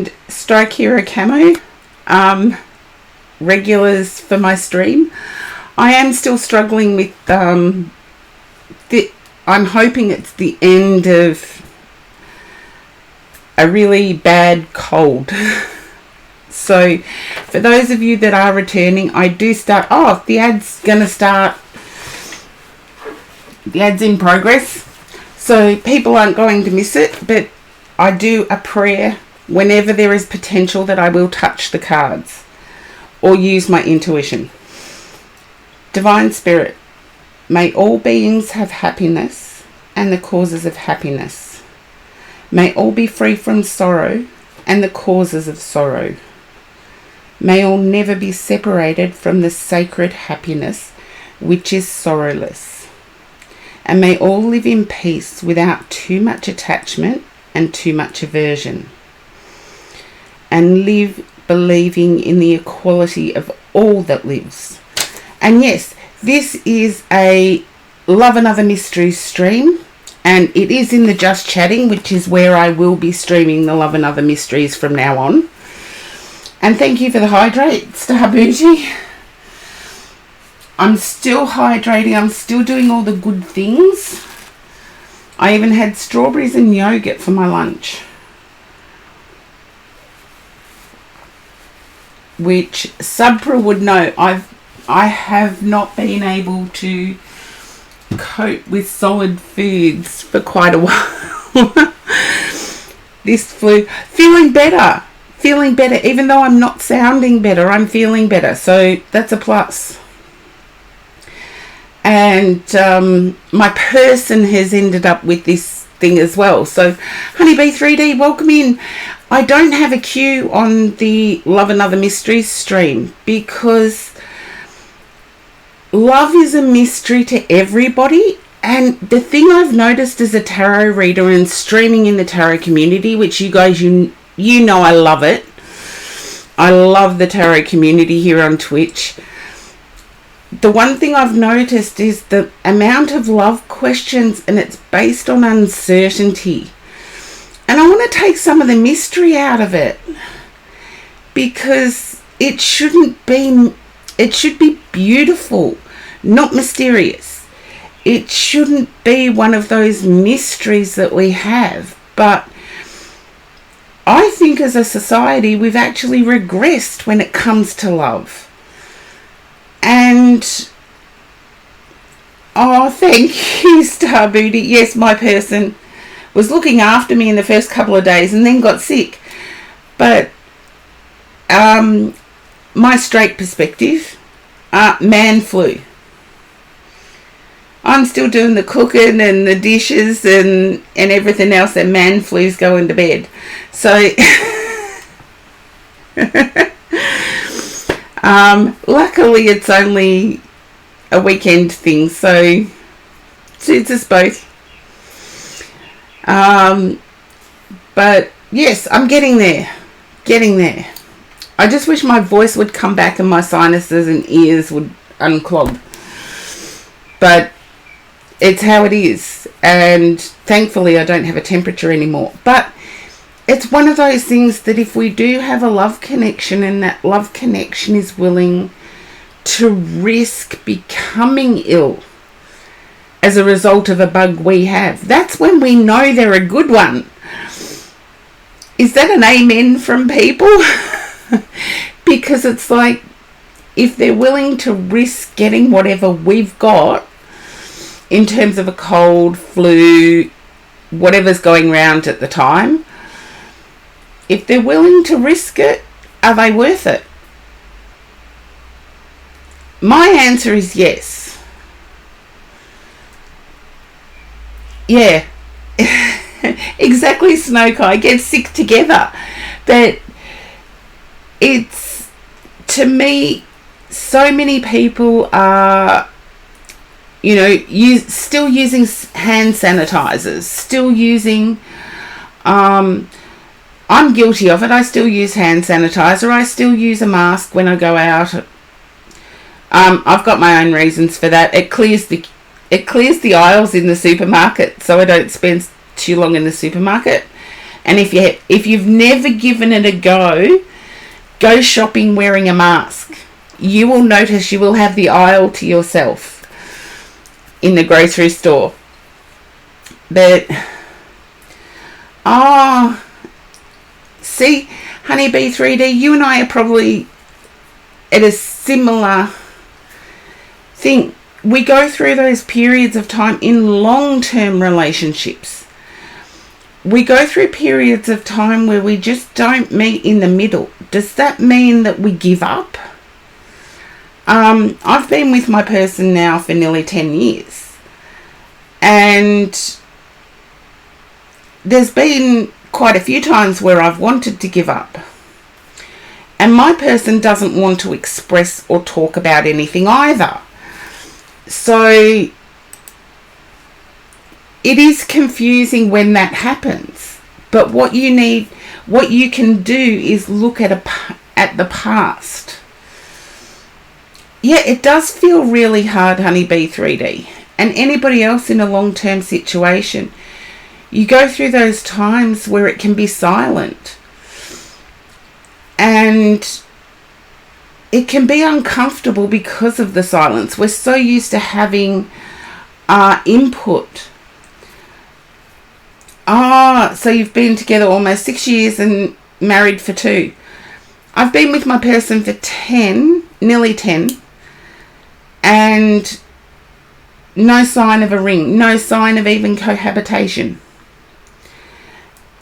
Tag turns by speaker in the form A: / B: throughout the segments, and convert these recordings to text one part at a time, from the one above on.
A: and Strike Hero Camo regulars for my stream. I am still struggling with I'm hoping it's the end of a really bad cold. So for those of you that are returning, I do start, the ad's gonna start, the ad's in progress, so people aren't going to miss it, but I do a prayer whenever there is potential that I will touch the cards or use my intuition. Divine Spirit, may all beings have happiness and the causes of happiness. May all be free from sorrow and the causes of sorrow. May all never be separated from the sacred happiness which is sorrowless. And may all live in peace without too much attachment and too much aversion. And live believing in the equality of all that lives. And yes, this is a Love and Other Mysteries stream, and it is in the Just Chatting, which is where I will be streaming the Love and Other Mysteries from now on. And thank you for the hydrate, Star Bougie. I'm still hydrating, I'm still doing all the good things. I even had strawberries and yogurt for my lunch, which Subra would know. I have not been able to cope with solid foods for quite a while. This flu, feeling better, even though I'm not sounding better, I'm feeling better, so that's a plus. And my person has ended up with this thing as well. So Honeybee 3D, welcome in. I don't have a queue on the Love and Other Mysteries stream because love is a mystery to everybody. And the thing I've noticed as a tarot reader and streaming in the tarot community, which you guys, you know I love it. I love the tarot community here on Twitch. The one thing I've noticed is the amount of love questions, and it's based on uncertainty. And I want to take some of the mystery out of it, because it should be beautiful, not mysterious. It shouldn't be one of those mysteries that we have. But I think as a society, we've actually regressed when it comes to love. And thank you, Star Booty. Yes, my person was looking after me in the first couple of days and then got sick. But my straight perspective, man flu. I'm still doing the cooking and the dishes and everything else, and man flu's going to bed. So luckily it's only a weekend thing, so suits us both. But yes, I'm getting there. I just wish my voice would come back and my sinuses and ears would unclog. But it's how it is, and thankfully I don't have a temperature anymore. But it's one of those things that if we do have a love connection, and that love connection is willing to risk becoming ill as a result of a bug we have, that's when we know they're a good one. Is that an amen from people? Because it's like, if they're willing to risk getting whatever we've got in terms of a cold, flu, whatever's going round at the time, if they're willing to risk it, are they worth it? My answer is yes. Yeah. Exactly, Snowkai. Get sick together. But it's, to me, so many people are, still using hand sanitizers, still using, I'm guilty of it. I still use hand sanitizer. I still use a mask when I go out. I've got my own reasons for that. It clears the aisles in the supermarket, so I don't spend too long in the supermarket. And if you've never given it a go shopping wearing a mask. You will notice you will have the aisle to yourself in the grocery store. But see, Honeybee 3D, you and I are probably at a similar thing. We go through those periods of time in long-term relationships. We go through periods of time where we just don't meet in the middle. Does that mean that we give up? I've been with my person now for nearly 10 years. And there's been quite a few times where I've wanted to give up. And my person doesn't want to express or talk about anything either. So it is confusing when that happens. But what you can do is look at the past. Yeah, it does feel really hard, Honeybee 3D. And anybody else in a long-term situation, you go through those times where it can be silent. And it can be uncomfortable because of the silence. We're so used to having input. So you've been together almost 6 years and married for 2. I've been with my person for 10, nearly 10. And no sign of a ring, no sign of even cohabitation.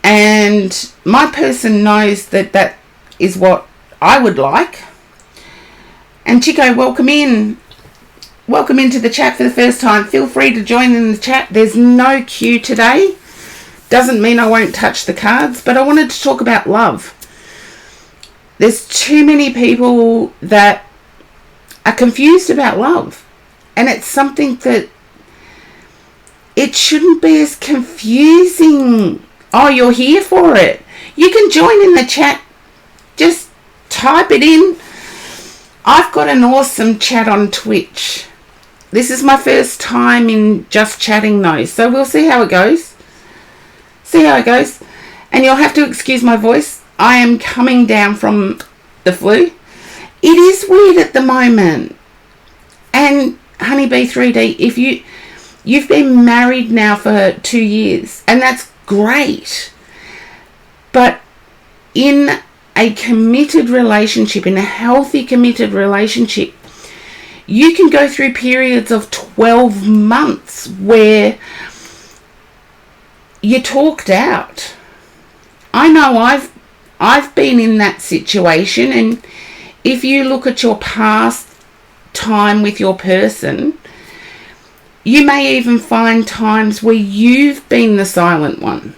A: And my person knows that is what I would like. And Chico, welcome in. Welcome into the chat for the first time. Feel free to join in the chat. There's no queue today. Doesn't mean I won't touch the cards, but I wanted to talk about love. There's too many people that are confused about love. And it's something that it shouldn't be as confusing. Oh, you're here for it. You can join in the chat. Just type it in. I've got an awesome chat on Twitch. This is my first time in just chatting though, so we'll see how it goes. And you'll have to excuse my voice. I am coming down from the flu. It is weird at the moment. And Honeybee 3D, if you've been married now for 2 years, and that's great. But in a committed relationship, in a healthy committed relationship, you can go through periods of 12 months where you talked out. I know I've been in that situation, and if you look at your past time with your person, you may even find times where you've been the silent one.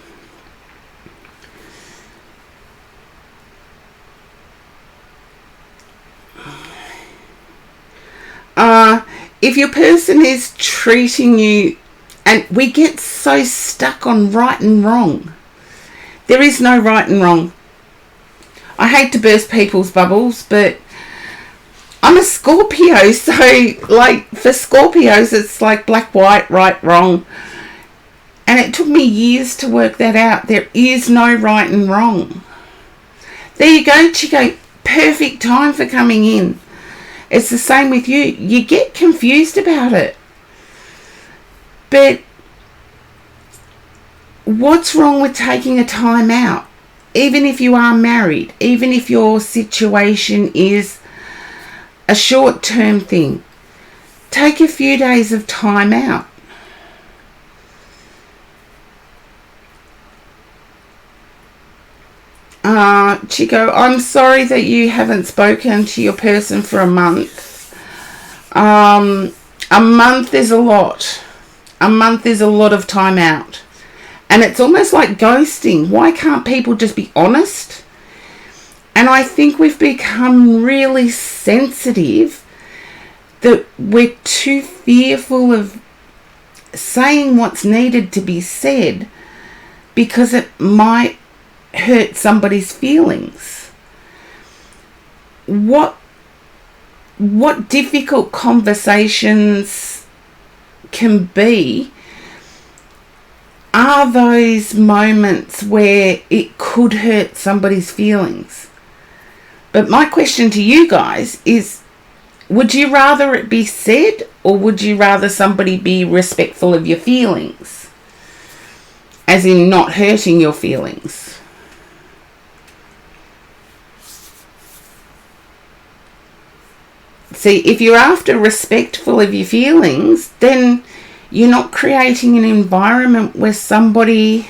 A: If your person is treating you, and we get so stuck on right and wrong. There is no right and wrong. I hate to burst people's bubbles, but I'm a Scorpio, so like for Scorpios it's like black, white, right, wrong. And it took me years to work that out. There is no right and wrong. There you go, Chico. Perfect time for coming in. It's the same with you. You get confused about it. But what's wrong with taking a time out? Even if you are married, even if your situation is a short-term thing, take a few days of time out. Chico, I'm sorry that you haven't spoken to your person for a month. A month is a lot. A month is a lot of time out. And it's almost like ghosting. Why can't people just be honest? And I think we've become really sensitive that we're too fearful of saying what's needed to be said because it might hurt somebody's feelings. What difficult conversations can be are those moments where it could hurt somebody's feelings. But my question to you guys is, would you rather it be said, or would you rather somebody be respectful of your feelings? As in not hurting your feelings. See, if you're after respectful of your feelings, then you're not creating an environment where somebody...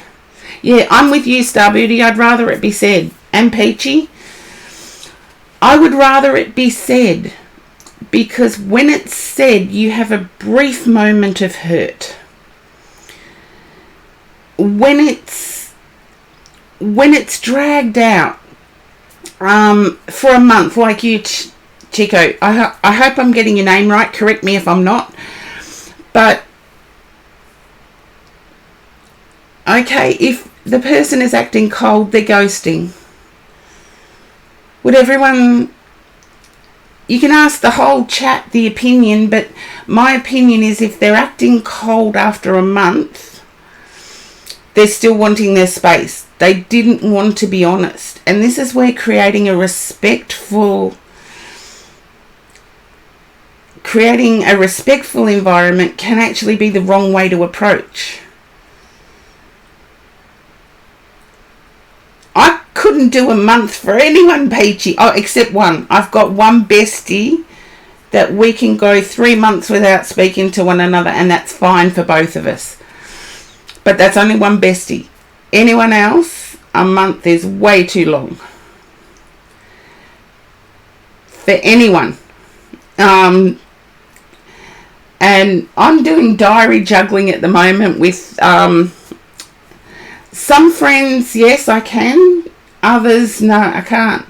A: Yeah, I'm with you, Star Beauty. I'd rather it be said. And Peachy, I would rather it be said, because when it's said, you have a brief moment of hurt. When it's dragged out for a month, like you, Chico, I hope I'm getting your name right. Correct me if I'm not. But okay, if the person is acting cold, they're ghosting. Would everyone... You can ask the whole chat the opinion, but my opinion is if they're acting cold after a month, they're still wanting their space. They didn't want to be honest. And this is where creating a respectful environment can actually be the wrong way to approach. I couldn't do a month for anyone, Peachy. Oh, except one. I've got one bestie that we can go 3 months without speaking to one another, and that's fine for both of us. But that's only one bestie. Anyone else, a month is way too long. For anyone. And I'm doing diary juggling at the moment with... some friends, yes, I can. Others, no, I can't.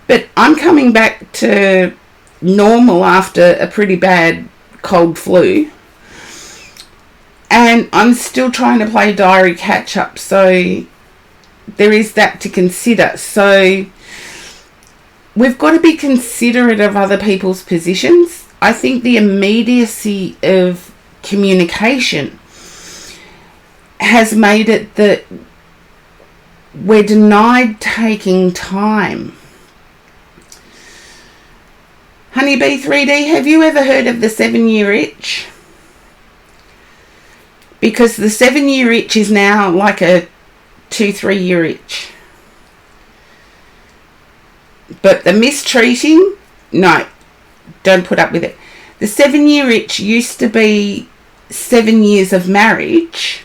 A: But I'm coming back to normal after a pretty bad cold flu. And I'm still trying to play diary catch-up. So there is that to consider. So we've got to be considerate of other people's positions. I think the immediacy of communication has made it that we're denied taking time. Honeybee 3D, have you ever heard of the 7-year itch? Because the 7-year itch is now like a 2-3 year itch. But the mistreating, no, don't put up with it. The 7-year itch used to be 7 years of marriage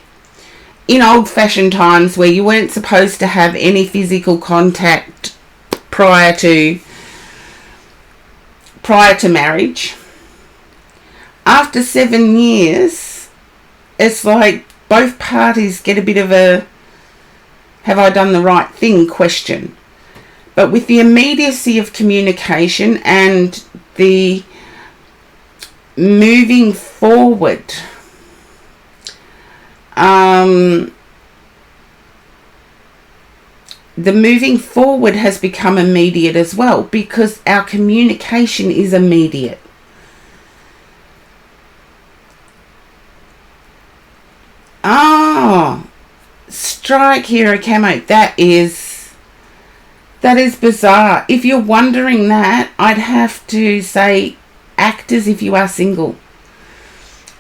A: in old-fashioned times, where you weren't supposed to have any physical contact prior to marriage. After 7 years, it's like both parties get a bit of a "have I done the right thing?" question. But with the immediacy of communication and the moving forward, the moving forward has become immediate as well, because our communication is immediate. Oh, Strike Hero Camo, that is bizarre. If you're wondering that, I'd have to say act as if you are single.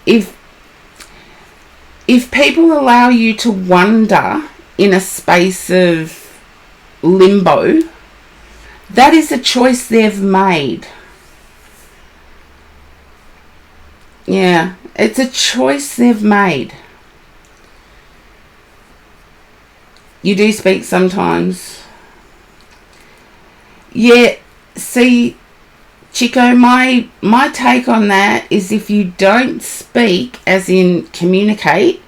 A: If people allow you to wonder in a space of limbo, that is a choice they've made. Yeah, it's a choice they've made. You do speak sometimes. Yeah, see, Chico, my take on that is, if you don't speak, as in communicate,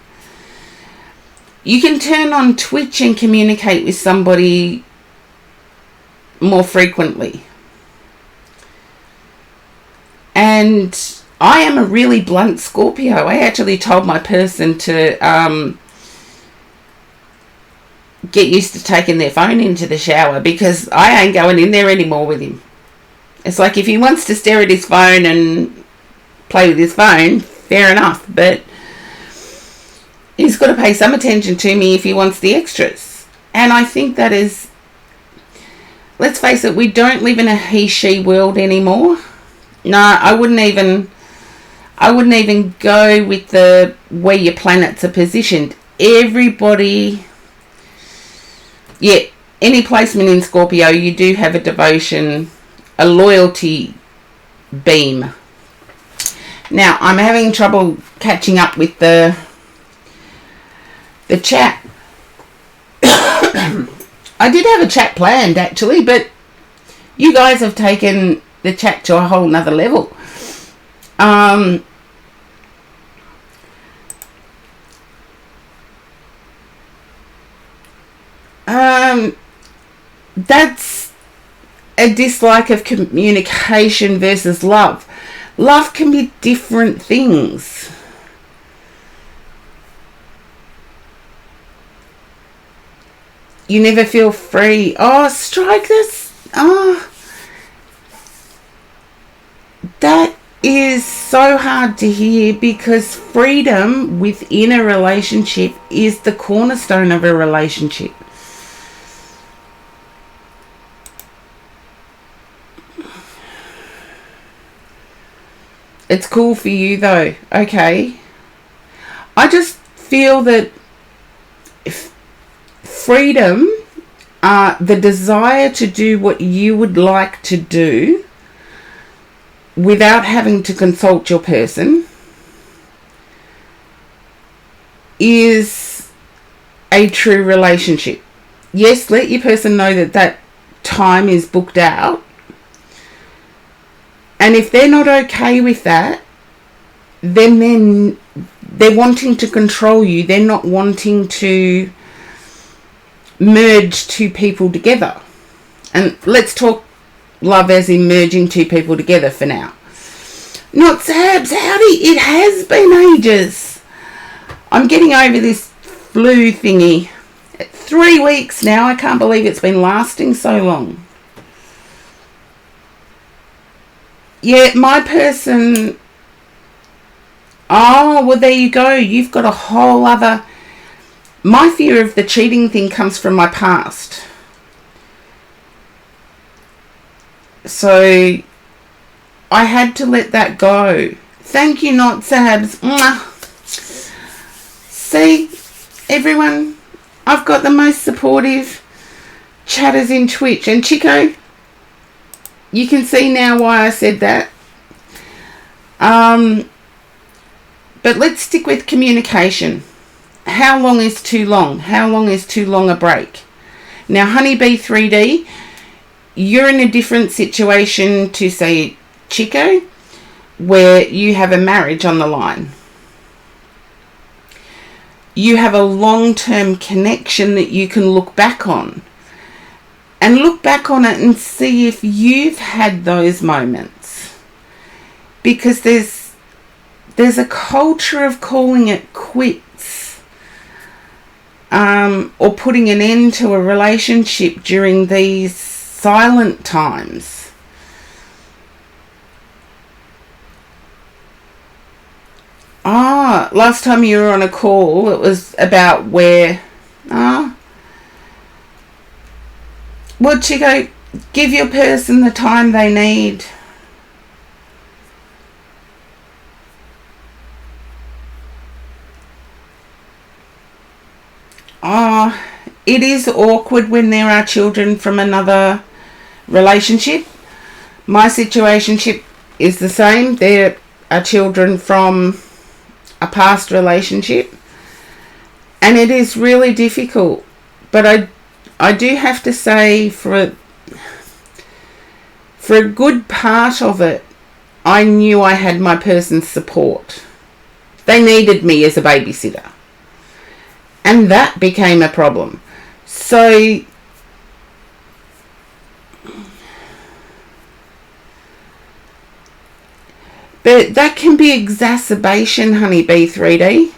A: you can turn on Twitch and communicate with somebody more frequently. And I am a really blunt Scorpio. I actually told my person to get used to taking their phone into the shower, because I ain't going in there anymore with him. It's like, if he wants to stare at his phone and play with his phone, fair enough. But He's got to pay some attention to me if he wants the extras. And I think that is, let's face it, we don't live in a he-she world anymore. No, I wouldn't even go with the where your planets are positioned. Everybody, yeah, any placement in Scorpio, you do have a devotion, a loyalty beam. Now, I'm having trouble catching up with the chat. I did have a chat planned, actually, but you guys have taken the chat to a whole nother level. That's a dislike of communication versus love. Love can be different things. You never feel free. Oh, strike this. Oh, that is so hard to hear, because freedom within a relationship is the cornerstone of a relationship. It's cool for you though. Okay. I just feel that freedom, the desire to do what you would like to do without having to consult your person, is a true relationship. Yes, let your person know that that time is booked out. And if they're not okay with that, then they're wanting to control you. They're not wanting to merge two people together. And let's talk love as in merging two people together for now. Not Sabs, howdy. It has been ages. I'm getting over this flu thingy. 3 weeks now. I can't believe it's been lasting so long. Yeah, my person... Oh, well, there you go. You've got a whole other... My fear of the cheating thing comes from my past. So, I had to let that go. Thank you, Not Sabs. Mwah. See, everyone, I've got the most supportive chatters in Twitch. And Chico... You can see now why I said that. But let's stick with communication. How long is too long? How long is too long a break? Now, Honeybee 3D, you're in a different situation to, say, Chico, where you have a marriage on the line. You have a long-term connection that you can look back on. And look back on it and see if you've had those moments. Because there's a culture of calling it quits. Or putting an end to a relationship during these silent times. Last time you were on a call, it was about where... Well, Chico, give your person the time they need. It is awkward when there are children from another relationship. My situationship is the same. There are children from a past relationship. And it is really difficult. But I do have to say, for a good part of it, I knew I had my person's support. They needed me as a babysitter. And that became a problem. So, but that can be exacerbation, Honeybee 3D.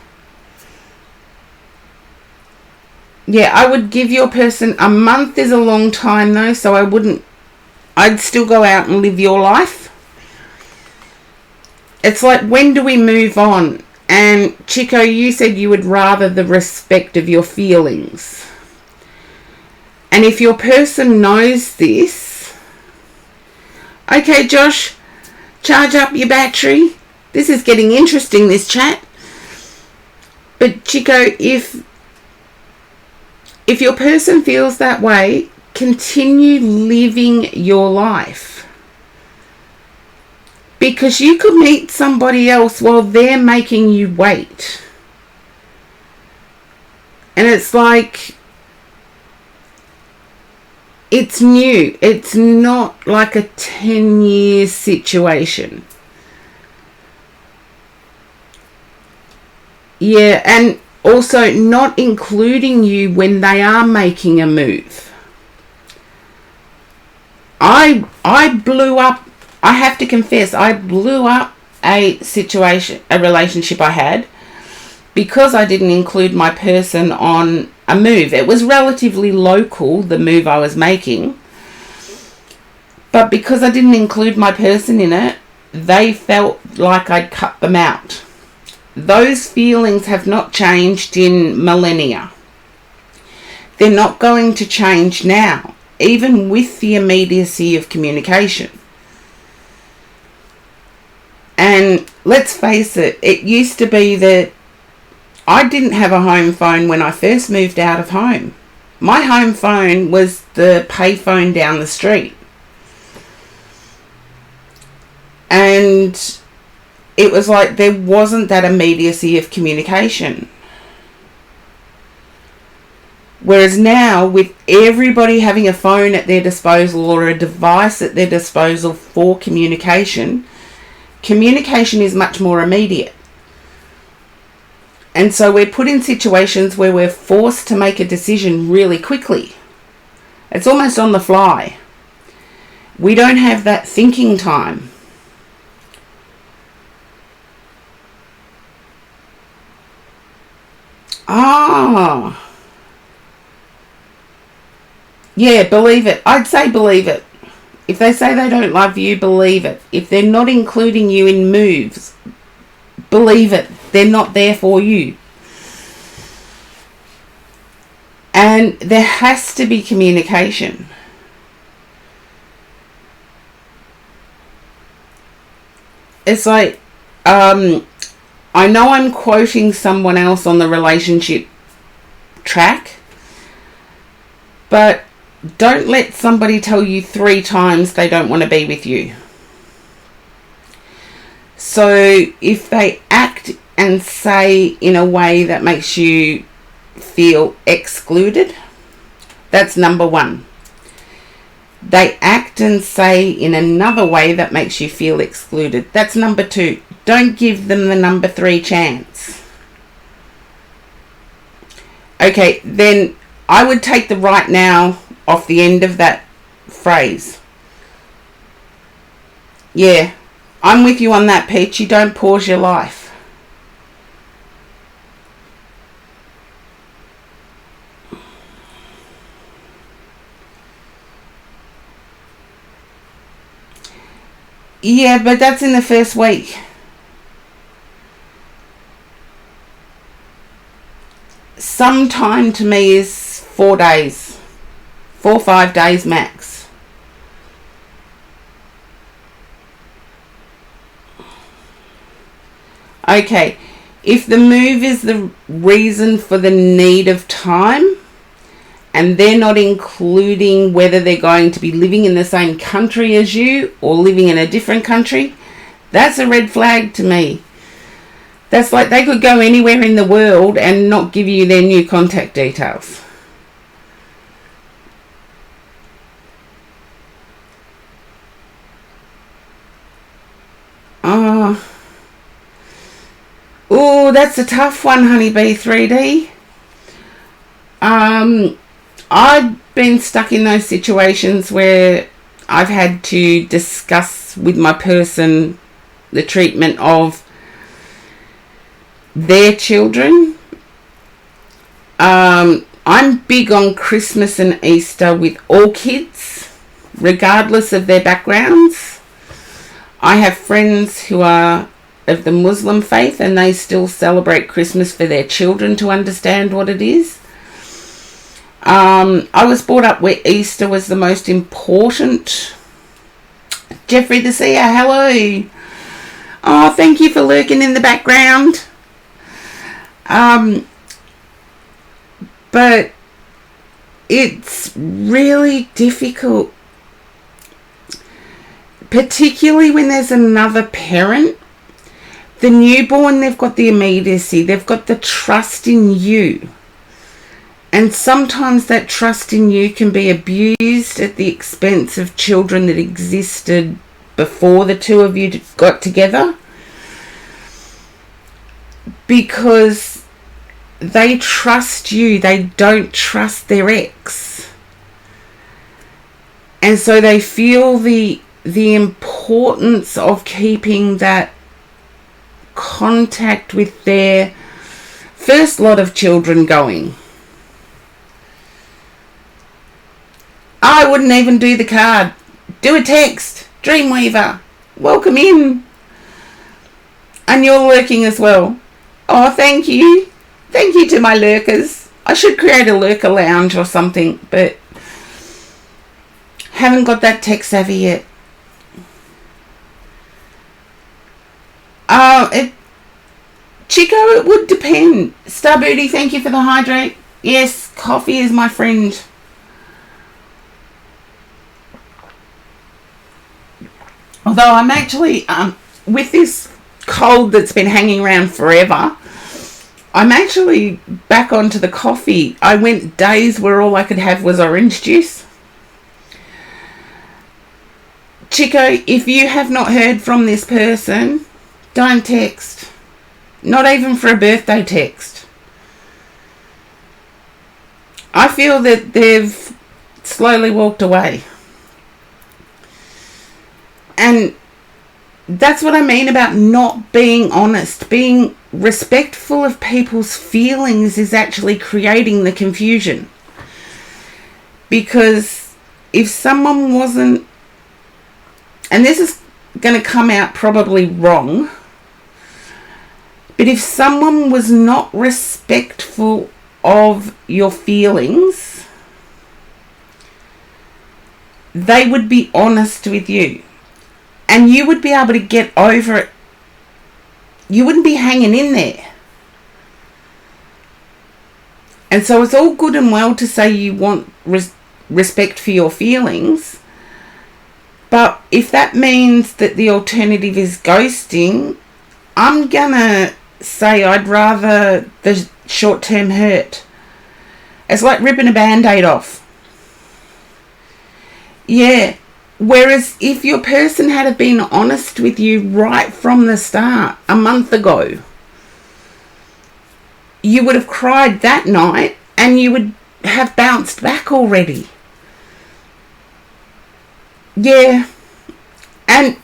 A: Yeah, I would give your person... A month is a long time though, so I'd still go out and live your life. It's like, when do we move on? And Chico, you said you would rather the respect of your feelings. And if your person knows this, okay, Josh, charge up your battery. This is getting interesting, this chat. But Chico, if your person feels that way, continue living your life. Because you could meet somebody else while they're making you wait. And it's like, it's new. It's not like a 10-year situation. Yeah, and also not including you when they are making a move. I blew up, I have to confess, I blew up a relationship I had because I didn't include my person on a move. It was relatively local, the move I was making. But because I didn't include my person in it, they felt like I'd cut them out. Those feelings have not changed in millennia. They're not going to change now, even with the immediacy of communication. And let's face it, it used to be that I didn't have a home phone when I first moved out of home. My home phone was the payphone down the street. And it was like there wasn't that immediacy of communication. Whereas now, with everybody having a phone at their disposal or a device at their disposal for communication, communication is much more immediate. And so we're put in situations where we're forced to make a decision really quickly. It's almost on the fly. We don't have that thinking time. Yeah, believe it. I'd say believe it. If they say they don't love you, believe it. If they're not including you in moves, believe it. They're not there for you. And there has to be communication. It's like, I know I'm quoting someone else on the relationship track, but don't let somebody tell you 3 times they don't want to be with you. So if they act and say in a way that makes you feel excluded, that's number 1. They act and say in another way that makes you feel excluded, that's number 2. Don't give them the number 3 chance. Okay, then I would take the right now off the end of that phrase. Yeah, I'm with you on that, Peachy. Don't pause your life. Yeah, but that's in the first week. Sometime to me is 4 days. 4 or 5 days max. Okay, if the move is the reason for the need of time, and they're not including whether they're going to be living in the same country as you or living in a different country, that's a red flag to me. That's like they could go anywhere in the world and not give you their new contact details. Oh, that's a tough one, Honeybee 3D. I've been stuck in those situations where I've had to discuss with my person the treatment of their children. I'm big on Christmas and Easter with all kids, regardless of their backgrounds. I have friends who are of the Muslim faith, and they still celebrate Christmas for their children to understand what it is. I was brought up where Easter was the most important. Jeffrey the Seer, hello. Oh, thank you for lurking in the background. But it's really difficult, particularly when there's another parent. The newborn, they've got the immediacy, they've got the trust in you. And sometimes that trust in you can be abused at the expense of children that existed before the two of you got together, because they trust you, they don't trust their ex. And so they feel the importance of keeping that contact with their first lot of children going. I wouldn't even do the card. Do a text. Dreamweaver, welcome in. And you're lurking as well. Oh, thank you. Thank you to my lurkers. I should create a lurker lounge or something, but haven't got that tech savvy yet. Chico, it would depend. Star Booty, thank you for the hydrate. Yes, coffee is my friend. Although I'm actually, with this cold that's been hanging around forever, I'm actually back onto the coffee. I went days where all I could have was orange juice. Chico, if you have not heard from this person, don't text. Not even for a birthday text. I feel that they've slowly walked away. And that's what I mean about not being honest. Being respectful of people's feelings is actually creating the confusion. Because if someone wasn't, and this is going to come out probably wrong, but if someone was not respectful of your feelings, they would be honest with you. And you would be able to get over it. You wouldn't be hanging in there. And so it's all good and well to say you want respect for your feelings. But if that means that the alternative is ghosting, I'm going to say I'd rather the short-term hurt. It's like ripping a Band-Aid off. Yeah. Whereas if your person had been honest with you right from the start, a month ago, you would have cried that night and you would have bounced back already. Yeah. And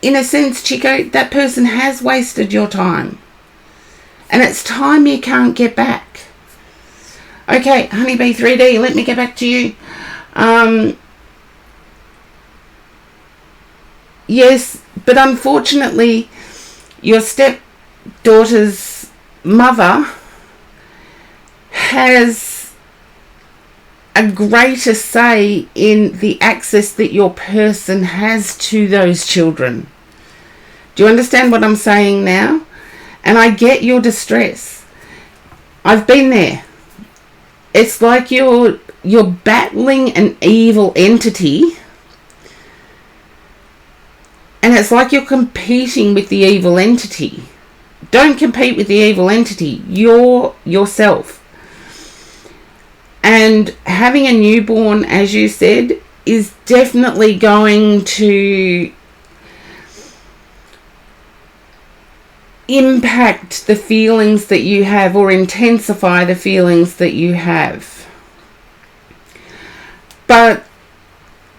A: in a sense, Chico, that person has wasted your time. And it's time you can't get back. Okay, Honeybee 3D, let me get back to you. Yes, but unfortunately, your stepdaughter's mother has a greater say in the access that your person has to those children. Do you understand what I'm saying now? And I get your distress. I've been there. It's like you're battling an evil entity. And it's like you're competing with the evil entity. Don't compete with the evil entity. You're yourself. And having a newborn, as you said, is definitely going to impact the feelings that you have or intensify the feelings that you have. But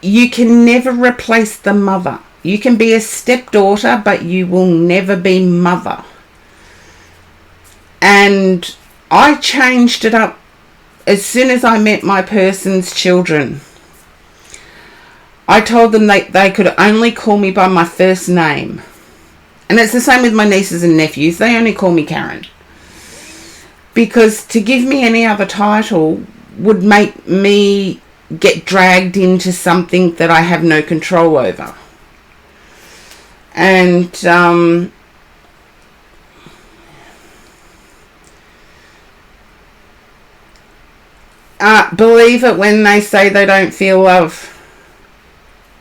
A: you can never replace the mother. You can be a stepdaughter, but you will never be mother. And I changed it up as soon as I met my person's children. I told them they could only call me by my first name. And it's the same with my nieces and nephews. They only call me Karen. Because to give me any other title would make me get dragged into something that I have no control over. And believe it when they say they don't feel love.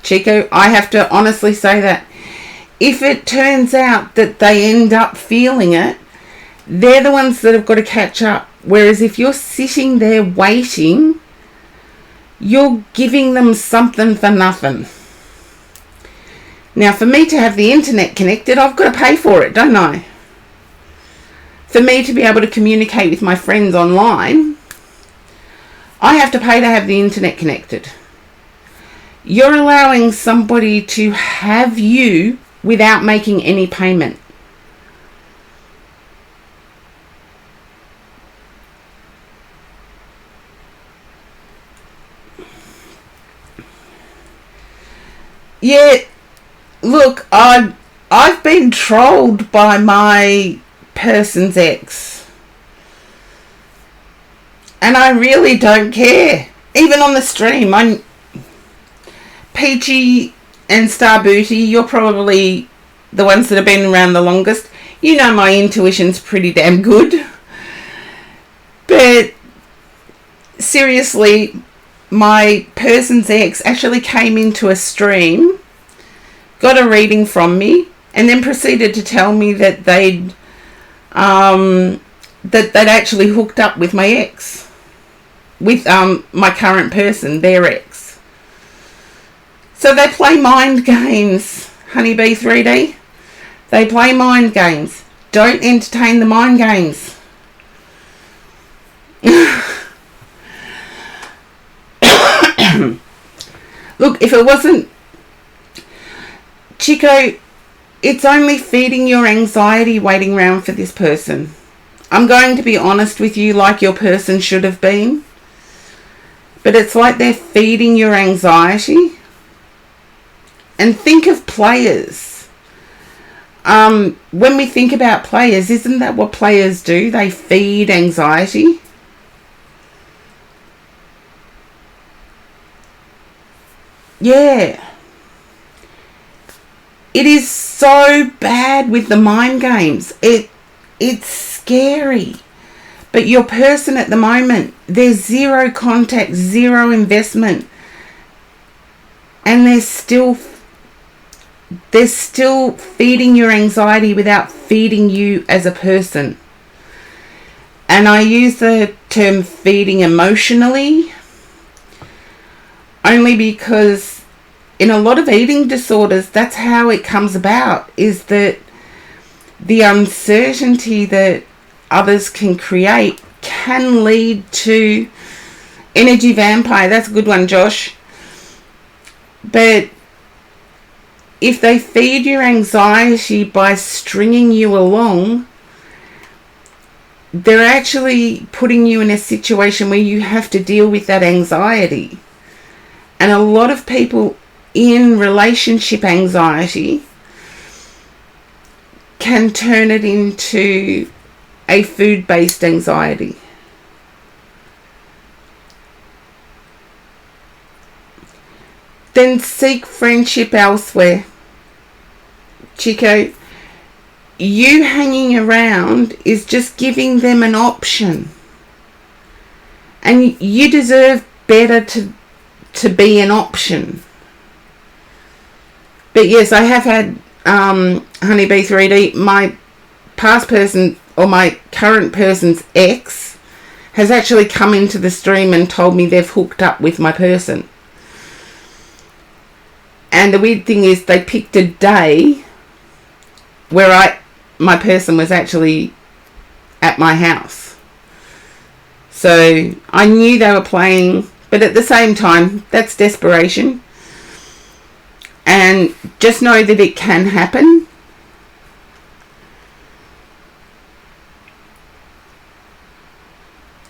A: Chico, I have to honestly say that. If it turns out that they end up feeling it, they're the ones that have got to catch up. Whereas if you're sitting there waiting, you're giving them something for nothing. Now, for me to have the internet connected, I've got to pay for it, don't I? For me to be able to communicate with my friends online, I have to pay to have the internet connected. You're allowing somebody to have you without making any payment. Yeah, look, I've been trolled by my person's ex. And I really don't care. Even on the stream, Peachy and Star Booty, you're probably the ones that have been around the longest. You know my intuition's pretty damn good. But seriously, my person's ex actually came into a stream, got a reading from me, and then proceeded to tell me that they'd actually hooked up with my ex, with my current person, their ex. So they play mind games, Honeybee 3D. They play mind games. Don't entertain the mind games. Look, if it wasn't... Chico, it's only feeding your anxiety waiting around for this person. I'm going to be honest with you, like your person should have been. But it's like they're feeding your anxiety. And think of players. When we think about players, isn't that what players do? They feed anxiety. Yeah. It is so bad with the mind games. It's scary. But your person at the moment, there's zero contact, zero investment. And they're still feeding your anxiety without feeding you as a person. And I use the term feeding emotionally only because in a lot of eating disorders, that's how it comes about, is that the uncertainty that others can create can lead to energy vampire. That's a good one, Josh. But if they feed your anxiety by stringing you along, they're actually putting you in a situation where you have to deal with that anxiety. And a lot of people in relationship anxiety can turn it into a food-based anxiety. Then seek friendship elsewhere. Chico, you hanging around is just giving them an option. And you deserve better to be an option. But yes, I have had Honeybee 3D. My past person, or my current person's ex, has actually come into the stream and told me they've hooked up with my person. And the weird thing is they picked a day where my person was actually at my house. So I knew they were playing, but at the same time, that's desperation. And just know that it can happen.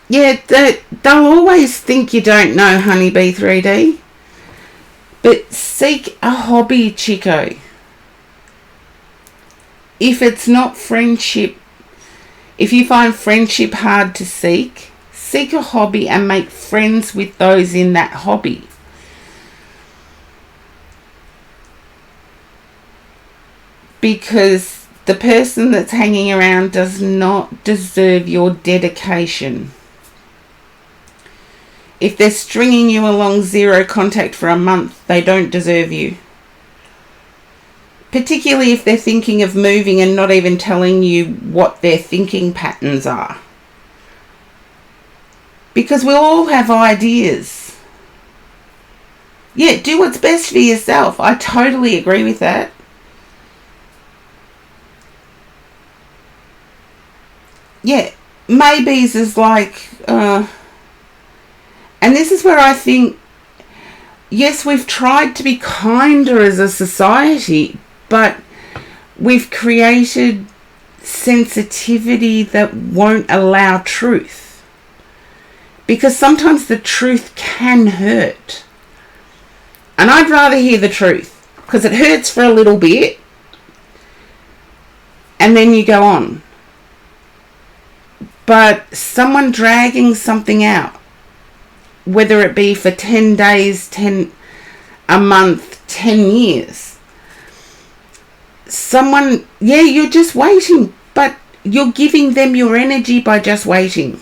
A: Yeah, they'll always think you don't know, Honeybee 3D. But seek a hobby, Chico. if it's not friendship, if you find friendship hard to seek, seek a hobby and make friends with those in that hobby. Because the person that's hanging around does not deserve your dedication. If they're stringing you along zero contact for a month, they don't deserve you. Particularly if they're thinking of moving and not even telling you what their thinking patterns are. Because we all have ideas. Yeah, do what's best for yourself. I totally agree with that. Yeah, maybes is like, and this is where I think, yes, we've tried to be kinder as a society, but we've created sensitivity that won't allow truth. Because sometimes the truth can hurt. And I'd rather hear the truth, because it hurts for a little bit, and then you go on. But someone dragging something out, whether it be for 10 days, a month, 10 years, someone, yeah, you're just waiting, but you're giving them your energy by just waiting.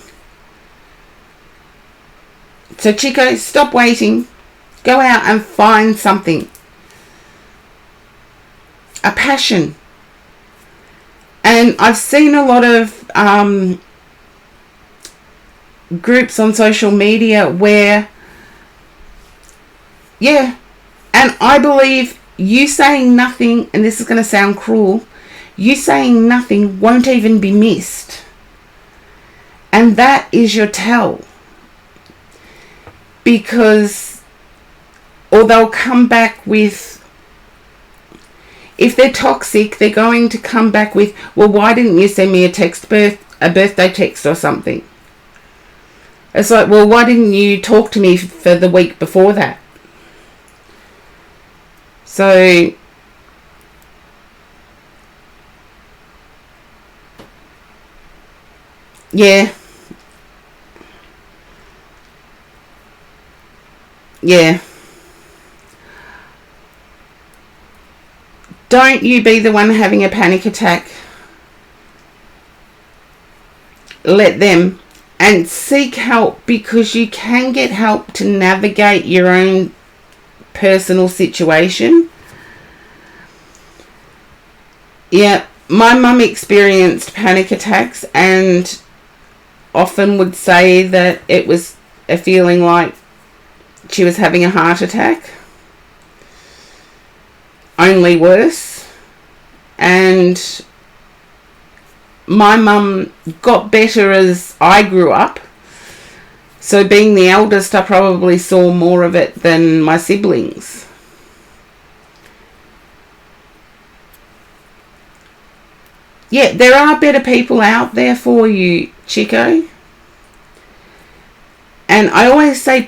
A: So Chico, stop waiting. Go out and find something. A passion. And I've seen a lot of groups on social media where, yeah, and I believe you saying nothing, and this is going to sound cruel, you saying nothing won't even be missed. And that is your tell. Because, or they'll come back with, if they're toxic, they're going to come back with, well, why didn't you send me a birthday text or something? It's like, well, why didn't you talk to me for the week before that? So, yeah. Yeah. Don't you be the one having a panic attack. Let them. And seek help, because you can get help to navigate your own personal situation. Yeah, my mum experienced panic attacks and often would say that it was a feeling like she was having a heart attack. Only worse. And my mum got better as I grew up. So being the eldest, I probably saw more of it than my siblings. Yeah, there are better people out there for you, Chico. And I always say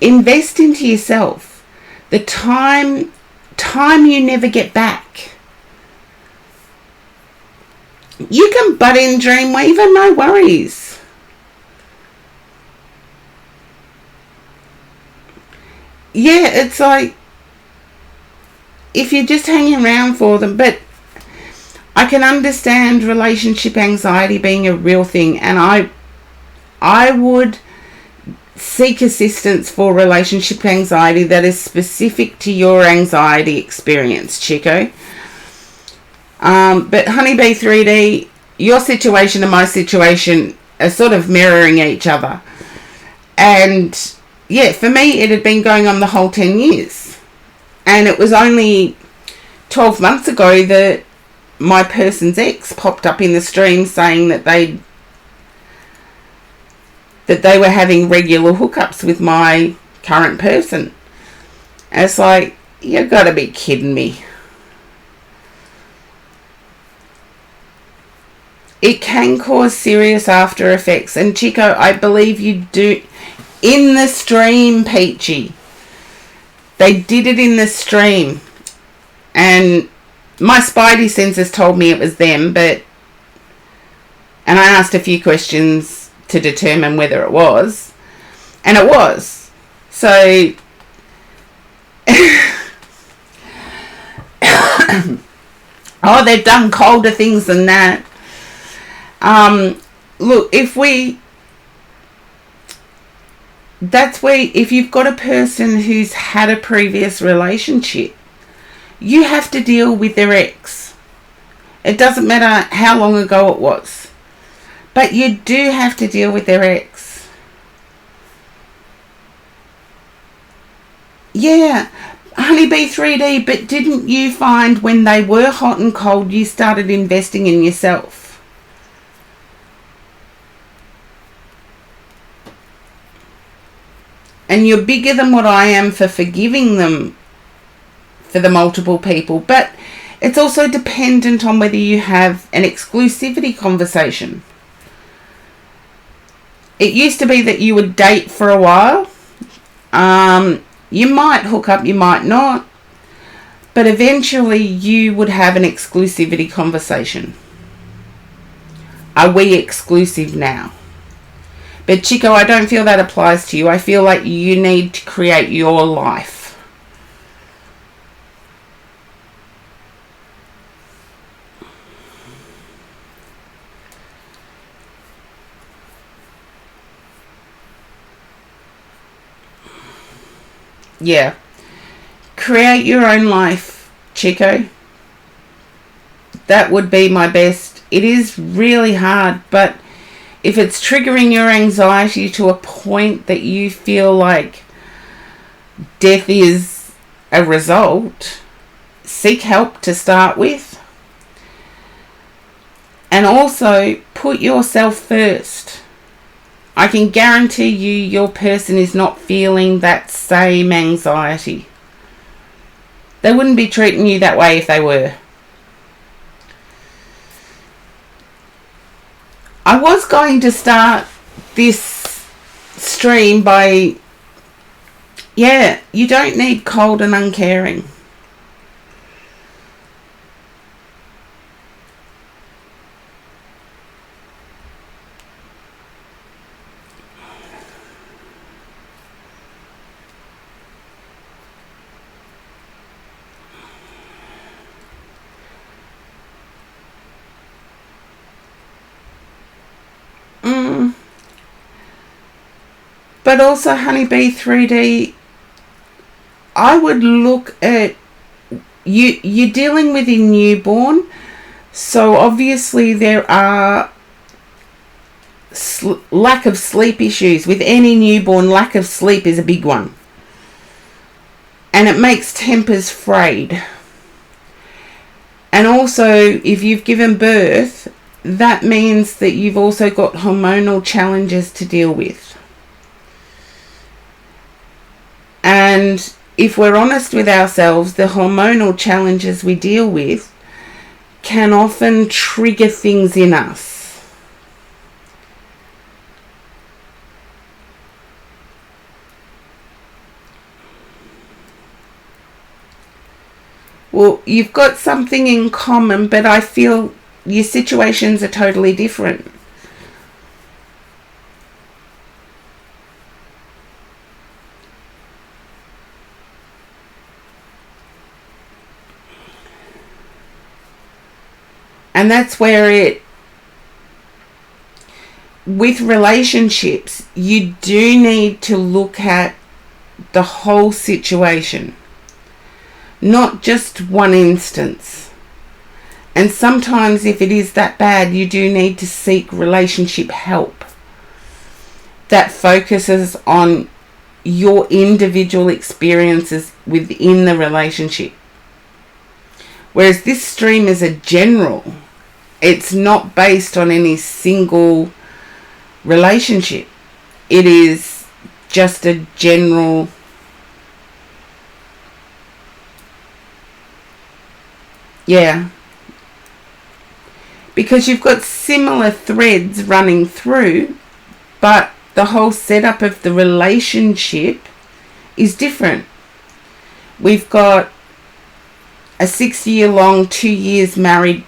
A: invest into yourself. The time you never get back. You can butt in Dreamweaver, no worries. Yeah, it's like, if you're just hanging around for them, but I can understand relationship anxiety being a real thing, and I would seek assistance for relationship anxiety that is specific to your anxiety experience, Chico. But Honeybee 3D, your situation and my situation are sort of mirroring each other. And yeah, for me, it had been going on the whole 10 years. And it was only 12 months ago that my person's ex popped up in the stream saying that they were having regular hookups with my current person. And it's like, you gotta be kidding me. It can cause serious after effects. And Chico, I believe you do. In the stream, Peachy. They did it in the stream. And my spidey senses told me it was them, and I asked a few questions to determine whether it was, and it was. So oh, they've done colder things than that. Look, if you've got a person who's had a previous relationship, you have to deal with their ex. It doesn't matter how long ago it was, but you do have to deal with their ex. Yeah, Honeybee 3D, but didn't you find when they were hot and cold, you started investing in yourself? And you're bigger than what I am for forgiving them for the multiple people. But it's also dependent on whether you have an exclusivity conversation. It used to be that you would date for a while. You might hook up, you might not. But eventually you would have an exclusivity conversation. Are we exclusive now? But Chico, I don't feel that applies to you. I feel like you need to create your life. Yeah. Create your own life, Chico. That would be my best. It is really hard, but if it's triggering your anxiety to a point that you feel like death is a result, seek help to start with. And also put yourself first. I can guarantee you your person is not feeling that same anxiety. They wouldn't be treating you that way if they were. I was going to start this stream by, you don't need cold and uncaring. But also, Honeybee 3D, I would look at you're dealing with a newborn, so obviously there are lack of sleep issues. With any newborn, lack of sleep is a big one. And it makes tempers frayed. And also, if you've given birth, that means that you've also got hormonal challenges to deal with. And if we're honest with ourselves, the hormonal challenges we deal with can often trigger things in us. Well, you've got something in common, but I feel your situations are totally different. And that's where with relationships, you do need to look at the whole situation, not just one instance. And sometimes if it is that bad, you do need to seek relationship help that focuses on your individual experiences within the relationship. Whereas this stream is a general. It's not based on any single relationship. It is just a general. Yeah. Because you've got similar threads running through, but the whole setup of the relationship is different. We've got a 6-year-long, 2 years married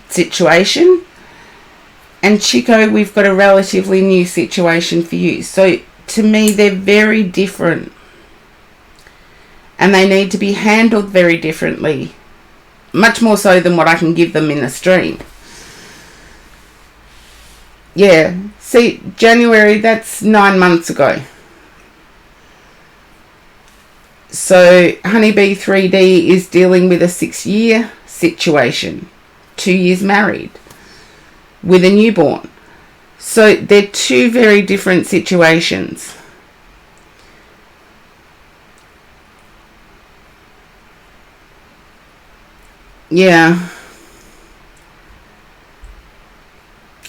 A: situation. And Chico, we've got a relatively new situation for you. So to me, they're very different. And they need to be handled very differently. Much more so than what I can give them in a stream. Yeah. See, January, that's 9 months ago. So Honeybee 3D is dealing with a 6-year situation. 2 years married. With a newborn. So they're two very different situations. Yeah.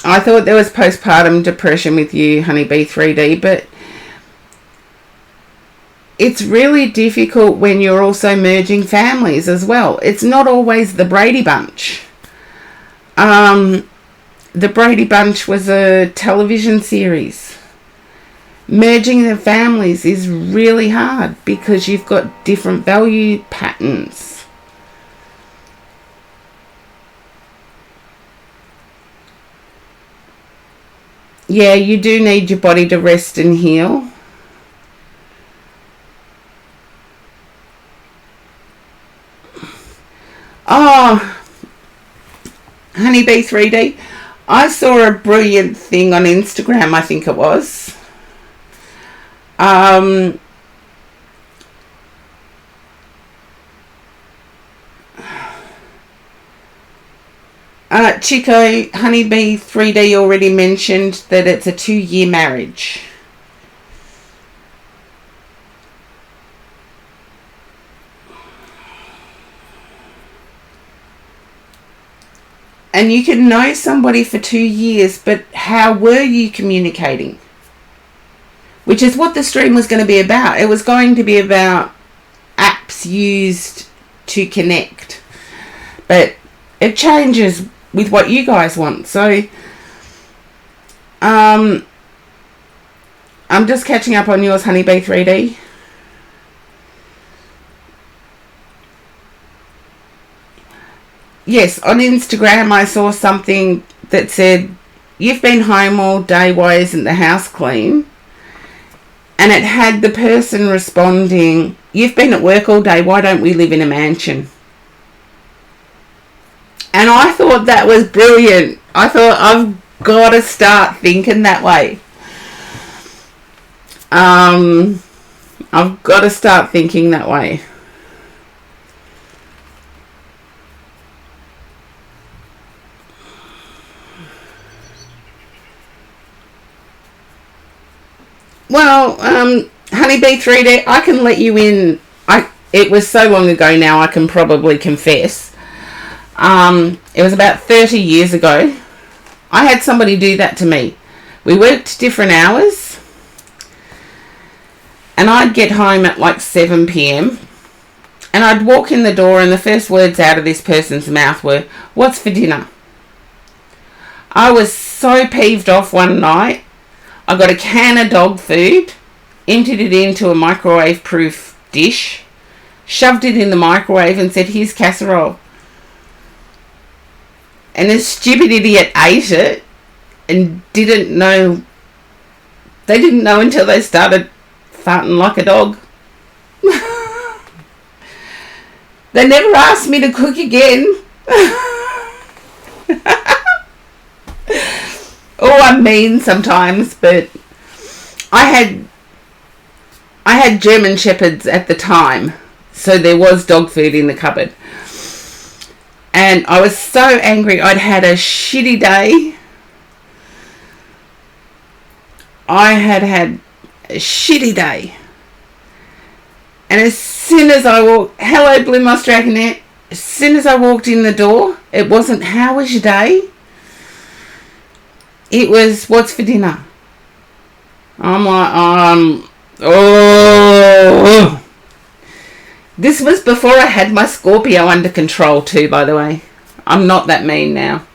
A: I thought there was postpartum depression with you, Honeybee 3D, but it's really difficult when you're also merging families as well. It's not always the Brady Bunch. The Brady Bunch was a television series. Merging the families is really hard because you've got different value patterns. Yeah, you do need your body to rest and heal. Oh, Honeybee 3D. I saw a brilliant thing on Instagram, I think it was. Chico, Honeybee 3D already mentioned that it's a 2-year marriage. And you can know somebody for 2 years, but how were you communicating? Which is what the stream was going to be about. It was going to be about apps used to connect. But it changes with what you guys want. So, I'm just catching up on yours, Honeybee 3D. Yes, on Instagram I saw something that said, you've been home all day, why isn't the house clean? And it had the person responding, you've been at work all day, why don't we live in a mansion? And I thought that was brilliant. I thought, I've got to start thinking that way. I've got to start thinking that way. Well, Honeybee 3D, I can let you in. It was so long ago now, I can probably confess. It was about 30 years ago. I had somebody do that to me. We worked different hours. And I'd get home at like 7 p.m. And I'd walk in the door and the first words out of this person's mouth were, what's for dinner? I was so peeved off one night. I got a can of dog food, emptied it into a microwave-proof dish, shoved it in the microwave and said, here's casserole. And this stupid idiot ate it and didn't know. They didn't know until they started farting like a dog. They never asked me to cook again. Oh, I'm mean sometimes, but I had German Shepherds at the time, so there was dog food in the cupboard. And I was so angry. I'd had a shitty day. I had had a shitty day. And as soon as I walked, hello Blue Moss Dragonette, as soon as I walked in the door, it wasn't how was your day? It was, what's for dinner? I'm like, oh. This was before I had my Scorpio under control too, by the way. I'm not that mean now.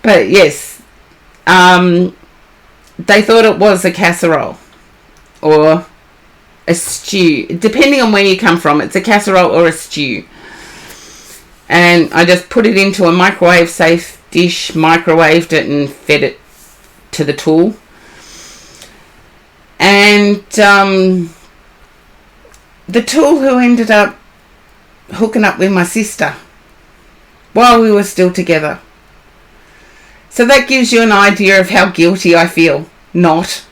A: But yes, they thought it was a casserole. Or a stew. Depending on where you come from, it's a casserole or a stew. And I just put it into a microwave safe dish, microwaved it and fed it to the tool. And the tool who ended up hooking up with my sister while we were still together. So that gives you an idea of how guilty I feel. Not.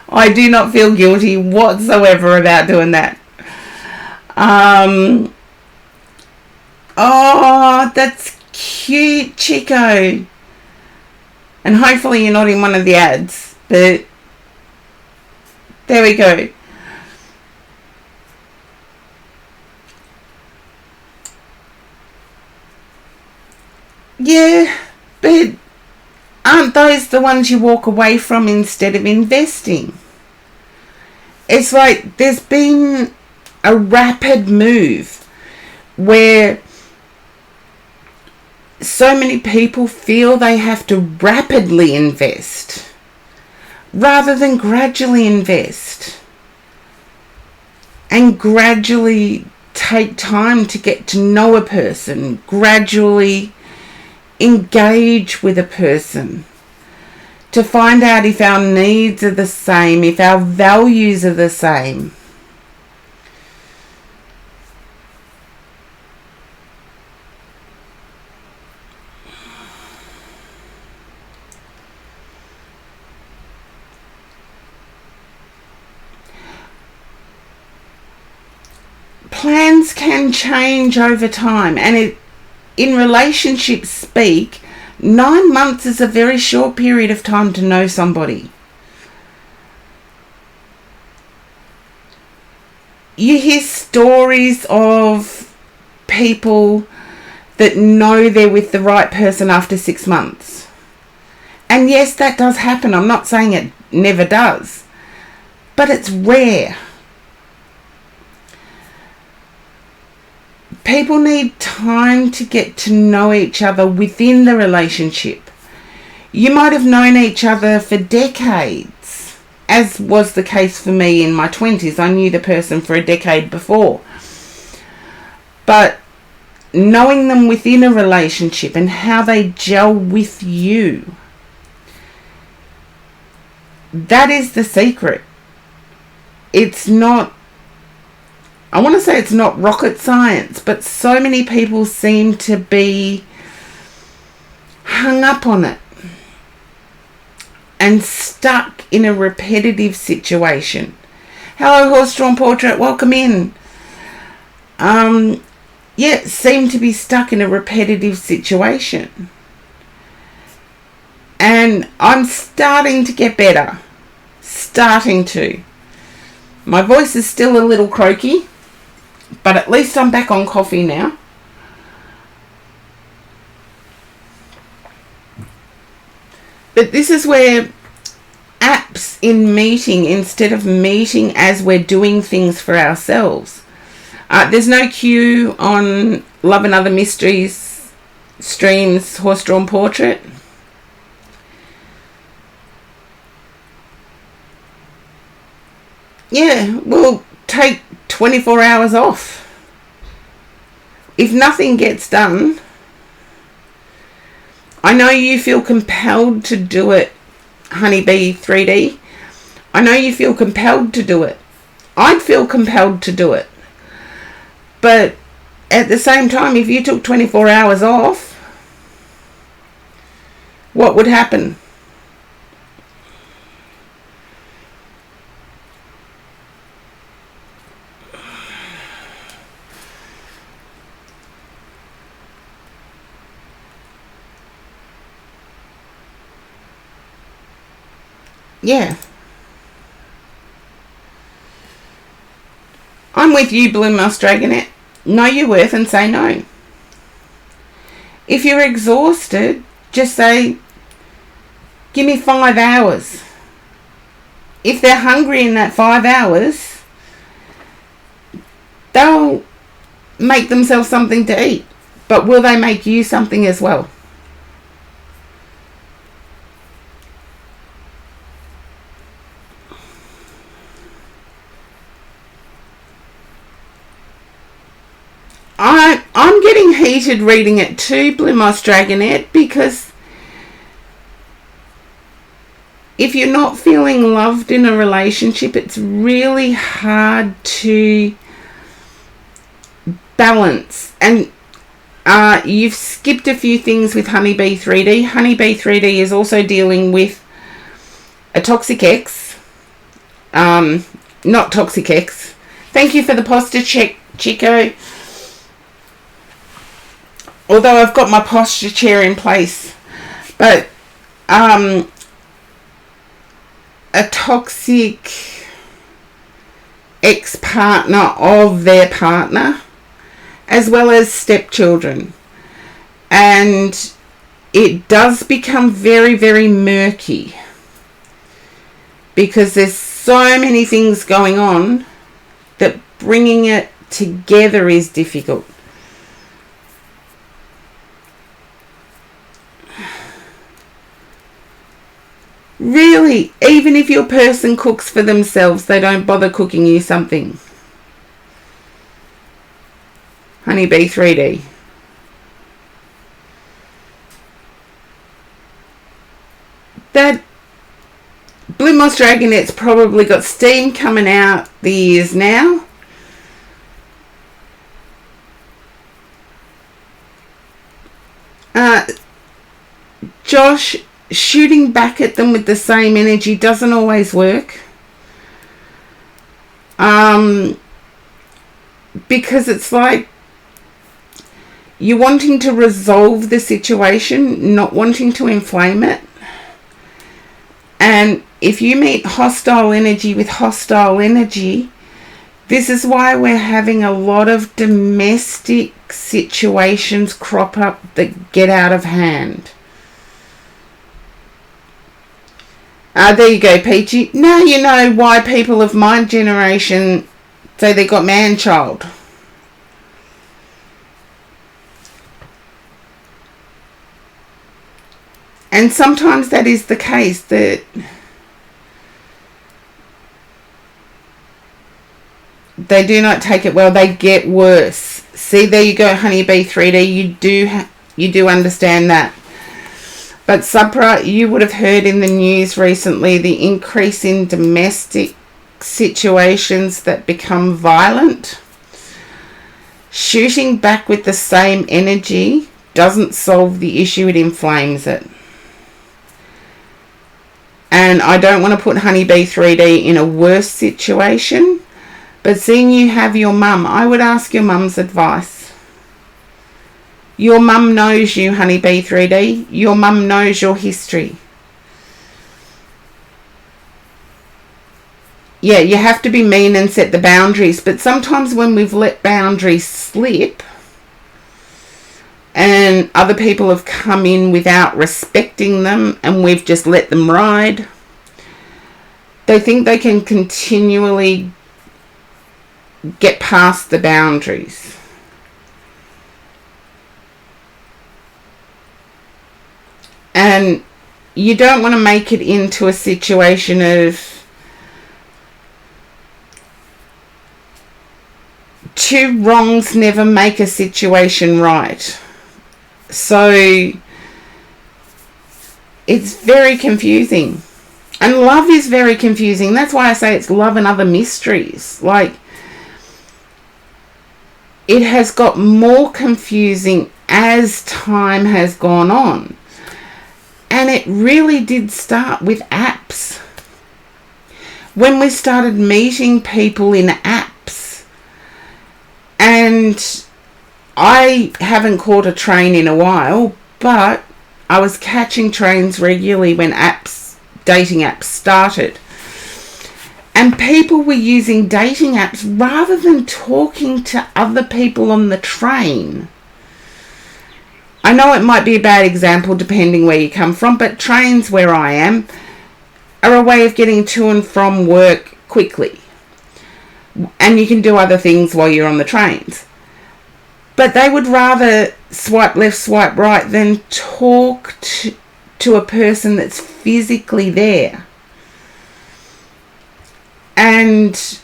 A: I do not feel guilty whatsoever about doing that. Oh, that's cute, Chico. And hopefully you're not in one of the ads. But there we go. Yeah, but aren't those the ones you walk away from instead of investing? It's like there's been a rapid move where so many people feel they have to rapidly invest rather than gradually invest and gradually take time to get to know a person, gradually engage with a person to find out if our needs are the same, if our values are the same. Plans can change over time, and in relationships speak, 9 months is a very short period of time to know somebody. You hear stories of people that know they're with the right person after 6 months. And yes, that does happen. I'm not saying it never does, but it's rare. People need time to get to know each other within the relationship. You might have known each other for decades, as was the case for me in my 20s. I knew the person for a decade before. But knowing them within a relationship and how they gel with you, that is the secret. It's not, I want to say it's not rocket science, but so many people seem to be hung up on it and stuck in a repetitive situation. Hello, Horse-Drawn Portrait, welcome in. Seem to be stuck in a repetitive situation. And I'm starting to get better. Starting to. My voice is still a little croaky, but at least I'm back on coffee now. But this is where apps in meeting, instead of meeting as we're doing things for ourselves. There's no queue on Love and Other Mysteries streams Horse-Drawn Portrait. Yeah, we'll take 24 hours off. If nothing gets done, I know you feel compelled to do it, Honeybee 3D. I know you feel compelled to do it. I'd feel compelled to do it. But at the same time, if you took 24 hours off, what would happen? Yeah. I'm with you, Blue Mouse Dragonet. Know your worth and say no. If you're exhausted, just say, give me 5 hours. If they're hungry in that 5 hours, they'll make themselves something to eat. But will they make you something as well? heated reading it too, Blue Moss Dragonette, because if you're not feeling loved in a relationship, it's really hard to balance. And you've skipped a few things with Honeybee 3D. Honeybee 3D is also dealing with a toxic ex. Not toxic ex. Thank you for the posture check, Chico. Although I've got my posture chair in place. But a toxic ex-partner of their partner, as well as stepchildren. And it does become very, very murky, because there's so many things going on that bringing it together is difficult. Really, even if your person cooks for themselves, they don't bother cooking you something. Honeybee 3D. That Blue Moss Dragonette's probably got steam coming out the ears now. Josh, shooting back at them with the same energy doesn't always work. Because it's like you're wanting to resolve the situation, not wanting to inflame it. And if you meet hostile energy with hostile energy, this is why we're having a lot of domestic situations crop up that get out of hand. There you go, Peachy. Now you know why people of my generation say they got man-child. And sometimes that is the case, that they do not take it well, they get worse. See, there you go, Honeybee 3D, you do understand that. But Supra, you would have heard in the news recently the increase in domestic situations that become violent. Shooting back with the same energy doesn't solve the issue, it inflames it. And I don't want to put Honeybee 3D in a worse situation, but seeing you have your mum, I would ask your mum's advice. Your mum knows you, Honeybee 3D. Your mum knows your history. Yeah, you have to be mean and set the boundaries, but sometimes when we've let boundaries slip and other people have come in without respecting them and we've just let them ride, they think they can continually get past the boundaries. And you don't want to make it into a situation of two wrongs never make a situation right. So it's very confusing. And love is very confusing. That's why I say it's love and other mysteries. Like, it has got more confusing as time has gone on. And it really did start with apps. When we started meeting people in apps, and I haven't caught a train in a while, but I was catching trains regularly when dating apps started. And people were using dating apps rather than talking to other people on the train. I know it might be a bad example depending where you come from, but trains where I am are a way of getting to and from work quickly. And you can do other things while you're on the trains. But they would rather swipe left, swipe right than talk to a person that's physically there. And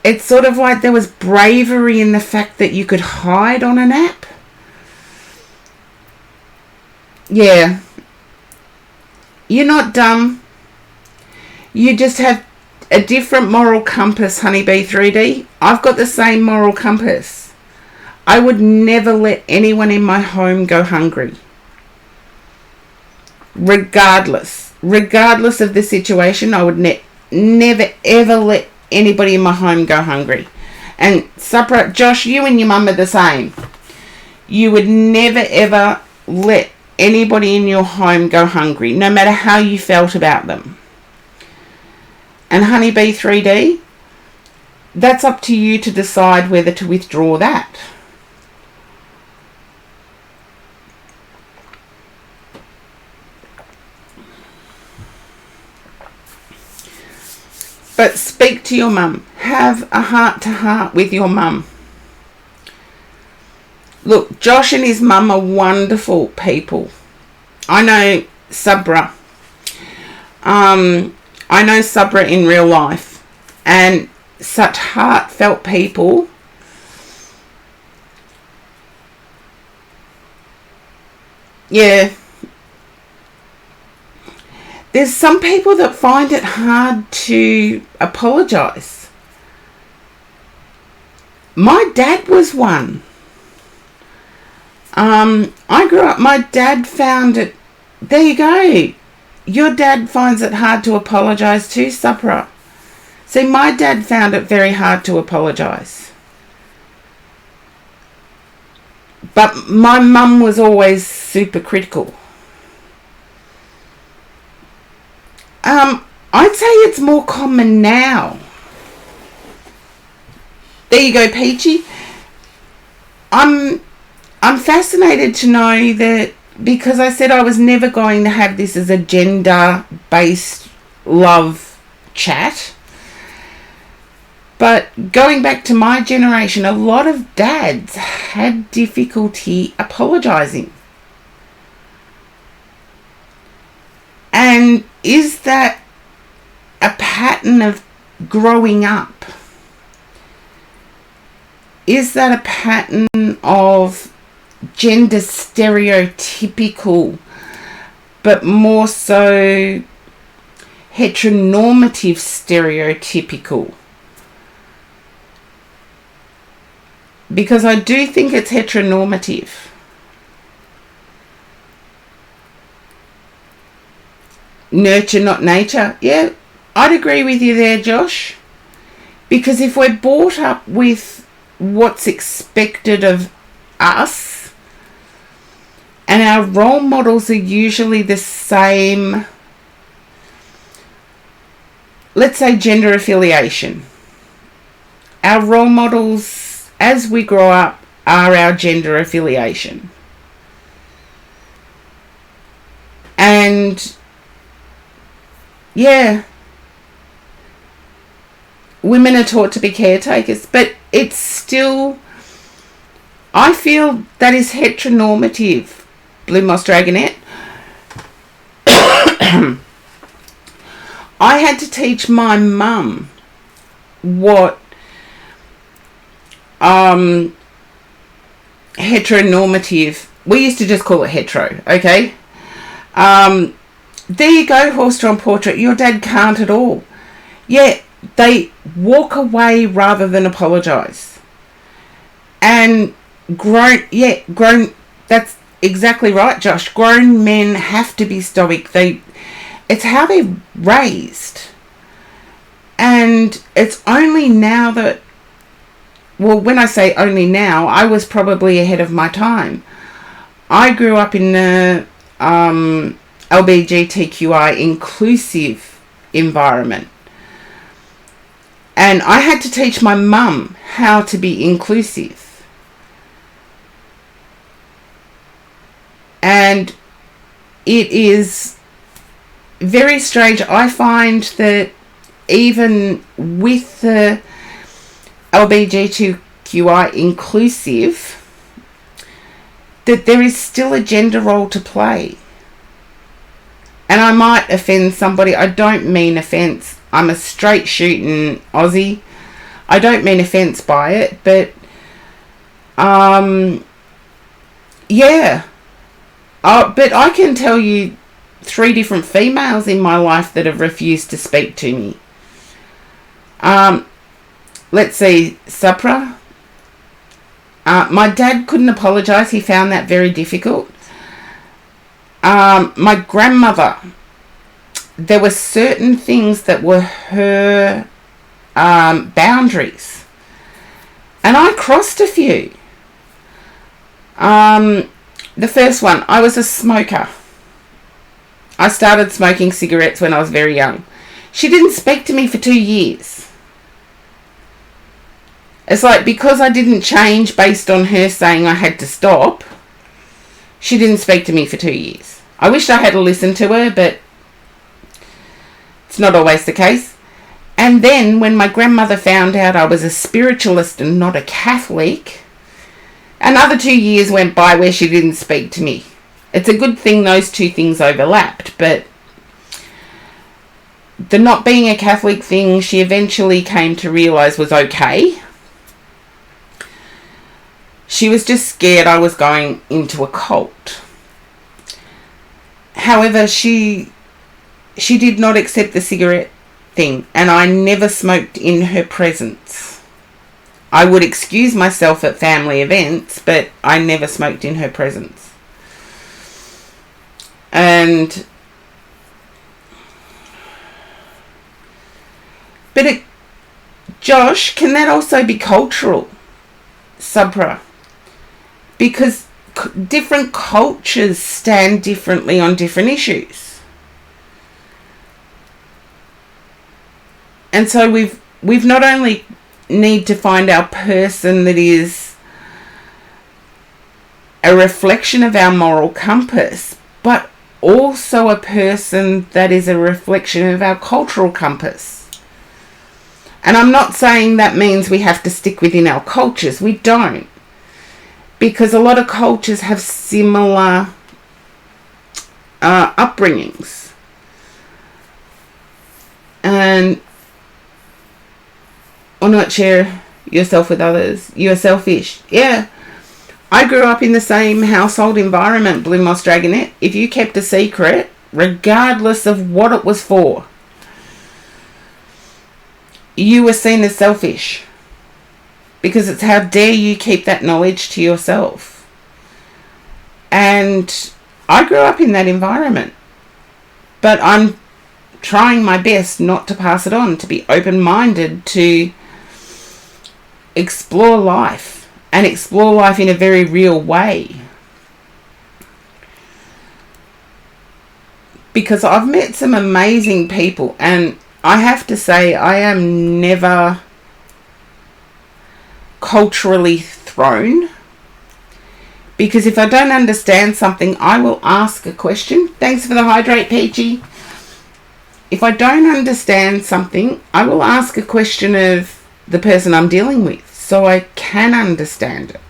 A: it's sort of like there was bravery in the fact that you could hide on an app. Yeah. You're not dumb. You just have a different moral compass, Honeybee 3D. I've got the same moral compass. I would never let anyone in my home go hungry. Regardless of the situation, I would never ever let anybody in my home go hungry. And Supra, Josh, you and your mum are the same. You would never ever let anybody in your home go hungry, no matter how you felt about them. And Honeybee 3D, that's up to you to decide whether to withdraw that. But speak to your mum. Have a heart-to-heart with your mum. Look, Josh and his mum are wonderful people. I know Sabra. I know Sabra in real life. And such heartfelt people. Yeah. There's some people that find it hard to apologise. My dad was one. I grew up, my dad found it, there you go. Your dad finds it hard to apologise too, Supra. See, my dad found it very hard to apologise. But my mum was always super critical. I'd say it's more common now. There you go, Peachy. I'm fascinated to know that, because I said I was never going to have this as a gender-based love chat. But going back to my generation, a lot of dads had difficulty apologising. And is that a pattern of growing up? Is that a pattern of gender stereotypical, but more so heteronormative stereotypical? Because I do think it's heteronormative. Nurture, not nature. Yeah, I'd agree with you there, Josh. Because if we're brought up with what's expected of us, and our role models are usually the same, let's say gender affiliation. Our role models as we grow up are our gender affiliation. And yeah, women are taught to be caretakers, but it's still, I feel that is heteronormative, Blue Moss Dragonette. I had to teach my mum what heteronormative, we used to just call it hetero, okay? There you go, horse-drawn portrait. Your dad can't at all. Yeah, they walk away rather than apologise. And grown, that's exactly right, Josh. Grown men have to be stoic. It's how they're raised. And it's only now that, well, when I say only now, I was probably ahead of my time. I grew up in the LGBTQI inclusive environment. And I had to teach my mum how to be inclusive. And it is very strange. I find that even with the LGBTQI inclusive, that there is still a gender role to play. And I might offend somebody. I don't mean offence. I'm a straight shooting Aussie. I don't mean offence by it, but yeah. But I can tell you 3 different females in my life that have refused to speak to me. Let's see, Supra. My dad couldn't apologise. He found that very difficult. My grandmother, there were certain things that were her boundaries. And I crossed a few. The first one, I was a smoker. I started smoking cigarettes when I was very young. She didn't speak to me for 2 years. It's like, because I didn't change based on her saying I had to stop, she didn't speak to me for 2 years. I wished I had listened to her, but it's not always the case. And then when my grandmother found out I was a spiritualist and not a Catholic, another 2 years went by where she didn't speak to me. It's a good thing those 2 things overlapped, but the not being a Catholic thing, she eventually came to realise was okay. She was just scared I was going into a cult. However, she did not accept the cigarette thing, and I never smoked in her presence. I would excuse myself at family events, but I never smoked in her presence. Josh, can that also be cultural? Supra. Because different cultures stand differently on different issues. And so we've not only need to find our person that is a reflection of our moral compass, but also a person that is a reflection of our cultural compass. And I'm not saying that means we have to stick within our cultures. We don't. Because a lot of cultures have similar upbringings. And or not share yourself with others. You are selfish. Yeah. I grew up in the same household environment, Blue Moss Dragonette. If you kept a secret, regardless of what it was for, you were seen as selfish. Because it's how dare you keep that knowledge to yourself. And I grew up in that environment. But I'm trying my best not to pass it on, to be open-minded, to explore life, and explore life in a very real way. Because I've met some amazing people, and I have to say I am never culturally thrown. Because if I don't understand something, I will ask a question. Thanks for the hydrate, Peachy. If I don't understand something, I will ask a question of the person I'm dealing with, so I can understand it.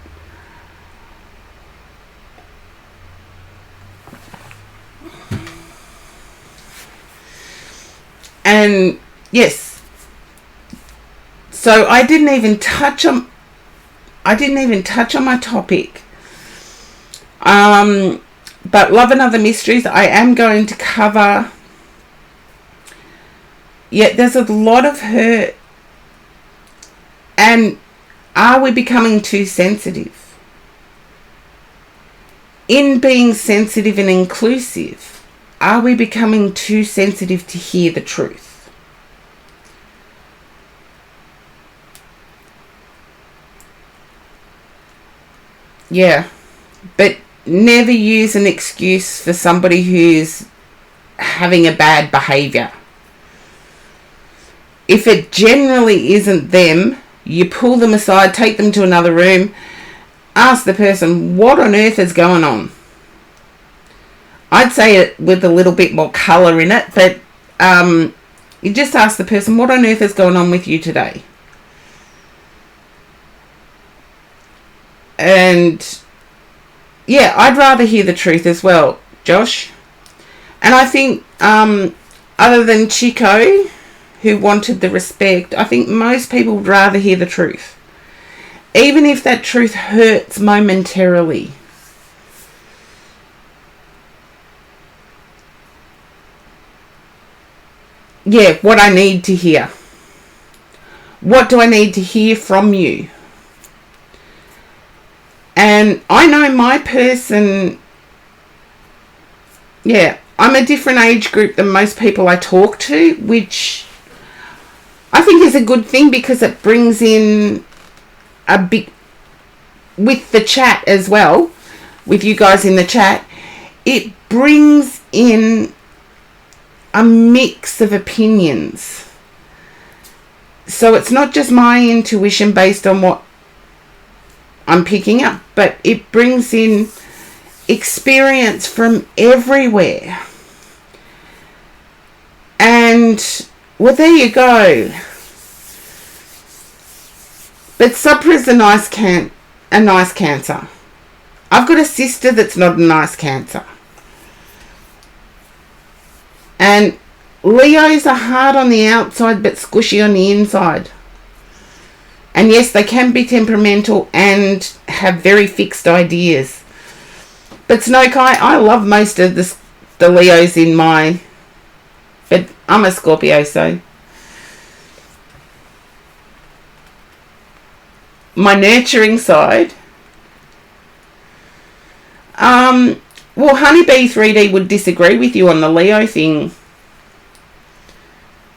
A: And yes, so I didn't even touch on my topic. But Love and Other Mysteries, I am going to cover. Yeah, there's a lot of hurt. And are we becoming too sensitive? In being sensitive and inclusive, are we becoming too sensitive to hear the truth? Yeah, but never use an excuse for somebody who's having a bad behaviour. If it generally isn't them, you pull them aside, take them to another room, ask the person, what on earth is going on? I'd say it with a little bit more colour in it, but you just ask the person, what on earth is going on with you today? And yeah, I'd rather hear the truth as well, Josh. And I think other than Chico, who wanted the respect. I think most people would rather hear the truth, even if that truth hurts momentarily. Yeah, what I need to hear. What do I need to hear from you? And I know my person, I'm a different age group than most people I talk to, which I think is a good thing because it brings in a big, with the chat as well, with you guys in the chat, it brings in a mix of opinions. So it's not just my intuition based on what I'm picking up, but it brings in experience from everywhere. And, well, there you go. But Supra's a nice Cancer. I've got a sister that's not a nice Cancer. And Leos are hard on the outside but squishy on the inside. And yes, they can be temperamental and have very fixed ideas. But Snoke, I love most of the Leos in my... But I'm a Scorpio, so... My nurturing side... Well, Honeybee 3D would disagree with you on the Leo thing.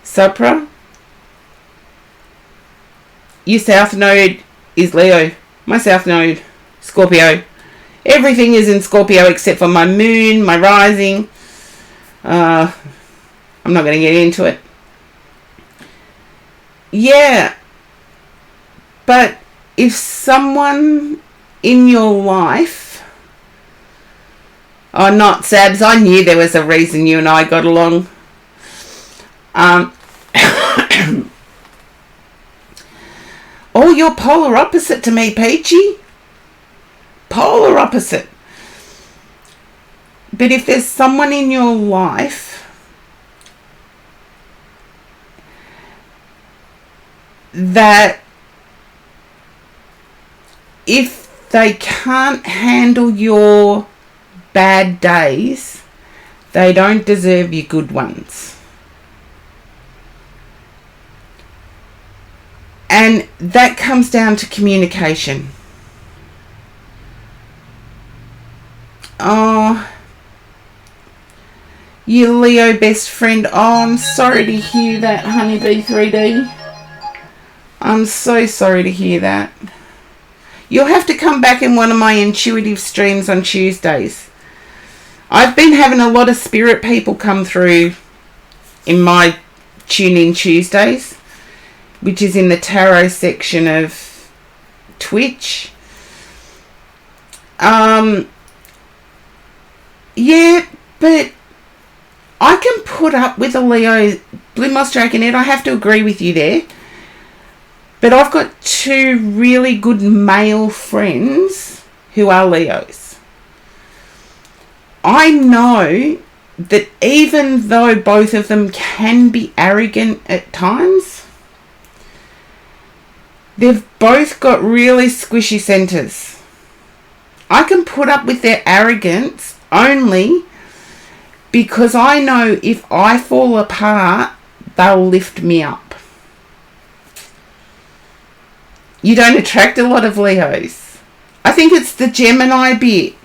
A: Supra? Your South Node is Leo. My South Node, Scorpio. Everything is in Scorpio except for my moon, my rising. I'm not going to get into it. Yeah. But if someone in your life... Oh, not Sabs. I knew there was a reason you and I got along. Oh, you're polar opposite to me, Peachy. Polar opposite. But if there's someone in your life that if they can't handle your bad days, they don't deserve your good ones. And that comes down to communication. Oh, your Leo best friend. Oh, I'm sorry to hear that, Honeybee 3D. I'm so sorry to hear that. You'll have to come back in one of my intuitive streams on Tuesdays. I've been having a lot of spirit people come through in my Tune In Tuesdays, which is in the tarot section of Twitch. Yeah, but I can put up with a Leo, Blue Moss Dragonette. I have to agree with you there. But I've got two really good male friends who are Leos. I know that even though both of them can be arrogant at times, they've both got really squishy centers. I can put up with their arrogance only because I know if I fall apart, they'll lift me up. You don't attract a lot of Leos. I think it's the Gemini bit.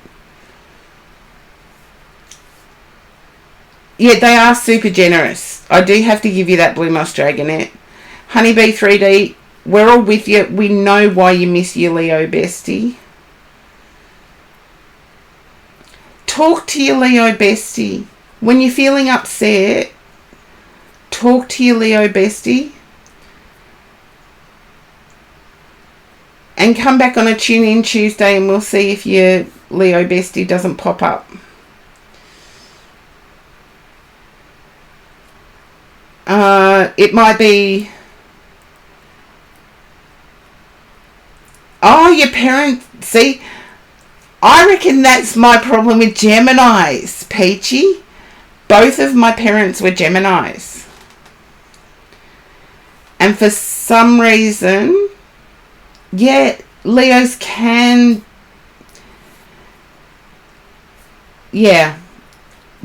A: Yeah, they are super generous. I do have to give you that, Blue Moss Dragonette. Honeybee 3D, we're all with you. We know why you miss your Leo bestie. Talk to your Leo bestie. When you're feeling upset, talk to your Leo bestie. And come back on a Tune In Tuesday and we'll see if your Leo bestie doesn't pop up. It might be... Oh, your parents... See, I reckon that's my problem with Geminis, Peachy. Both of my parents were Geminis. And for some reason, yeah, Leos can, yeah.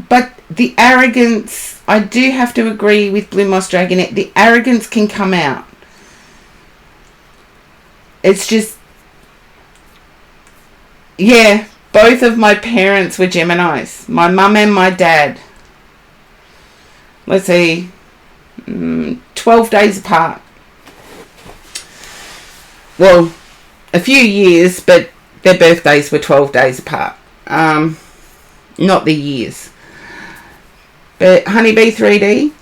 A: But the arrogance, I do have to agree with Blue Moss Dragonette, the arrogance can come out. It's just, yeah, both of my parents were Geminis. My mum and my dad. Let's see, 12 days apart. Well, a few years, but their birthdays were 12 days apart. Not the years. But Honeybee 3D,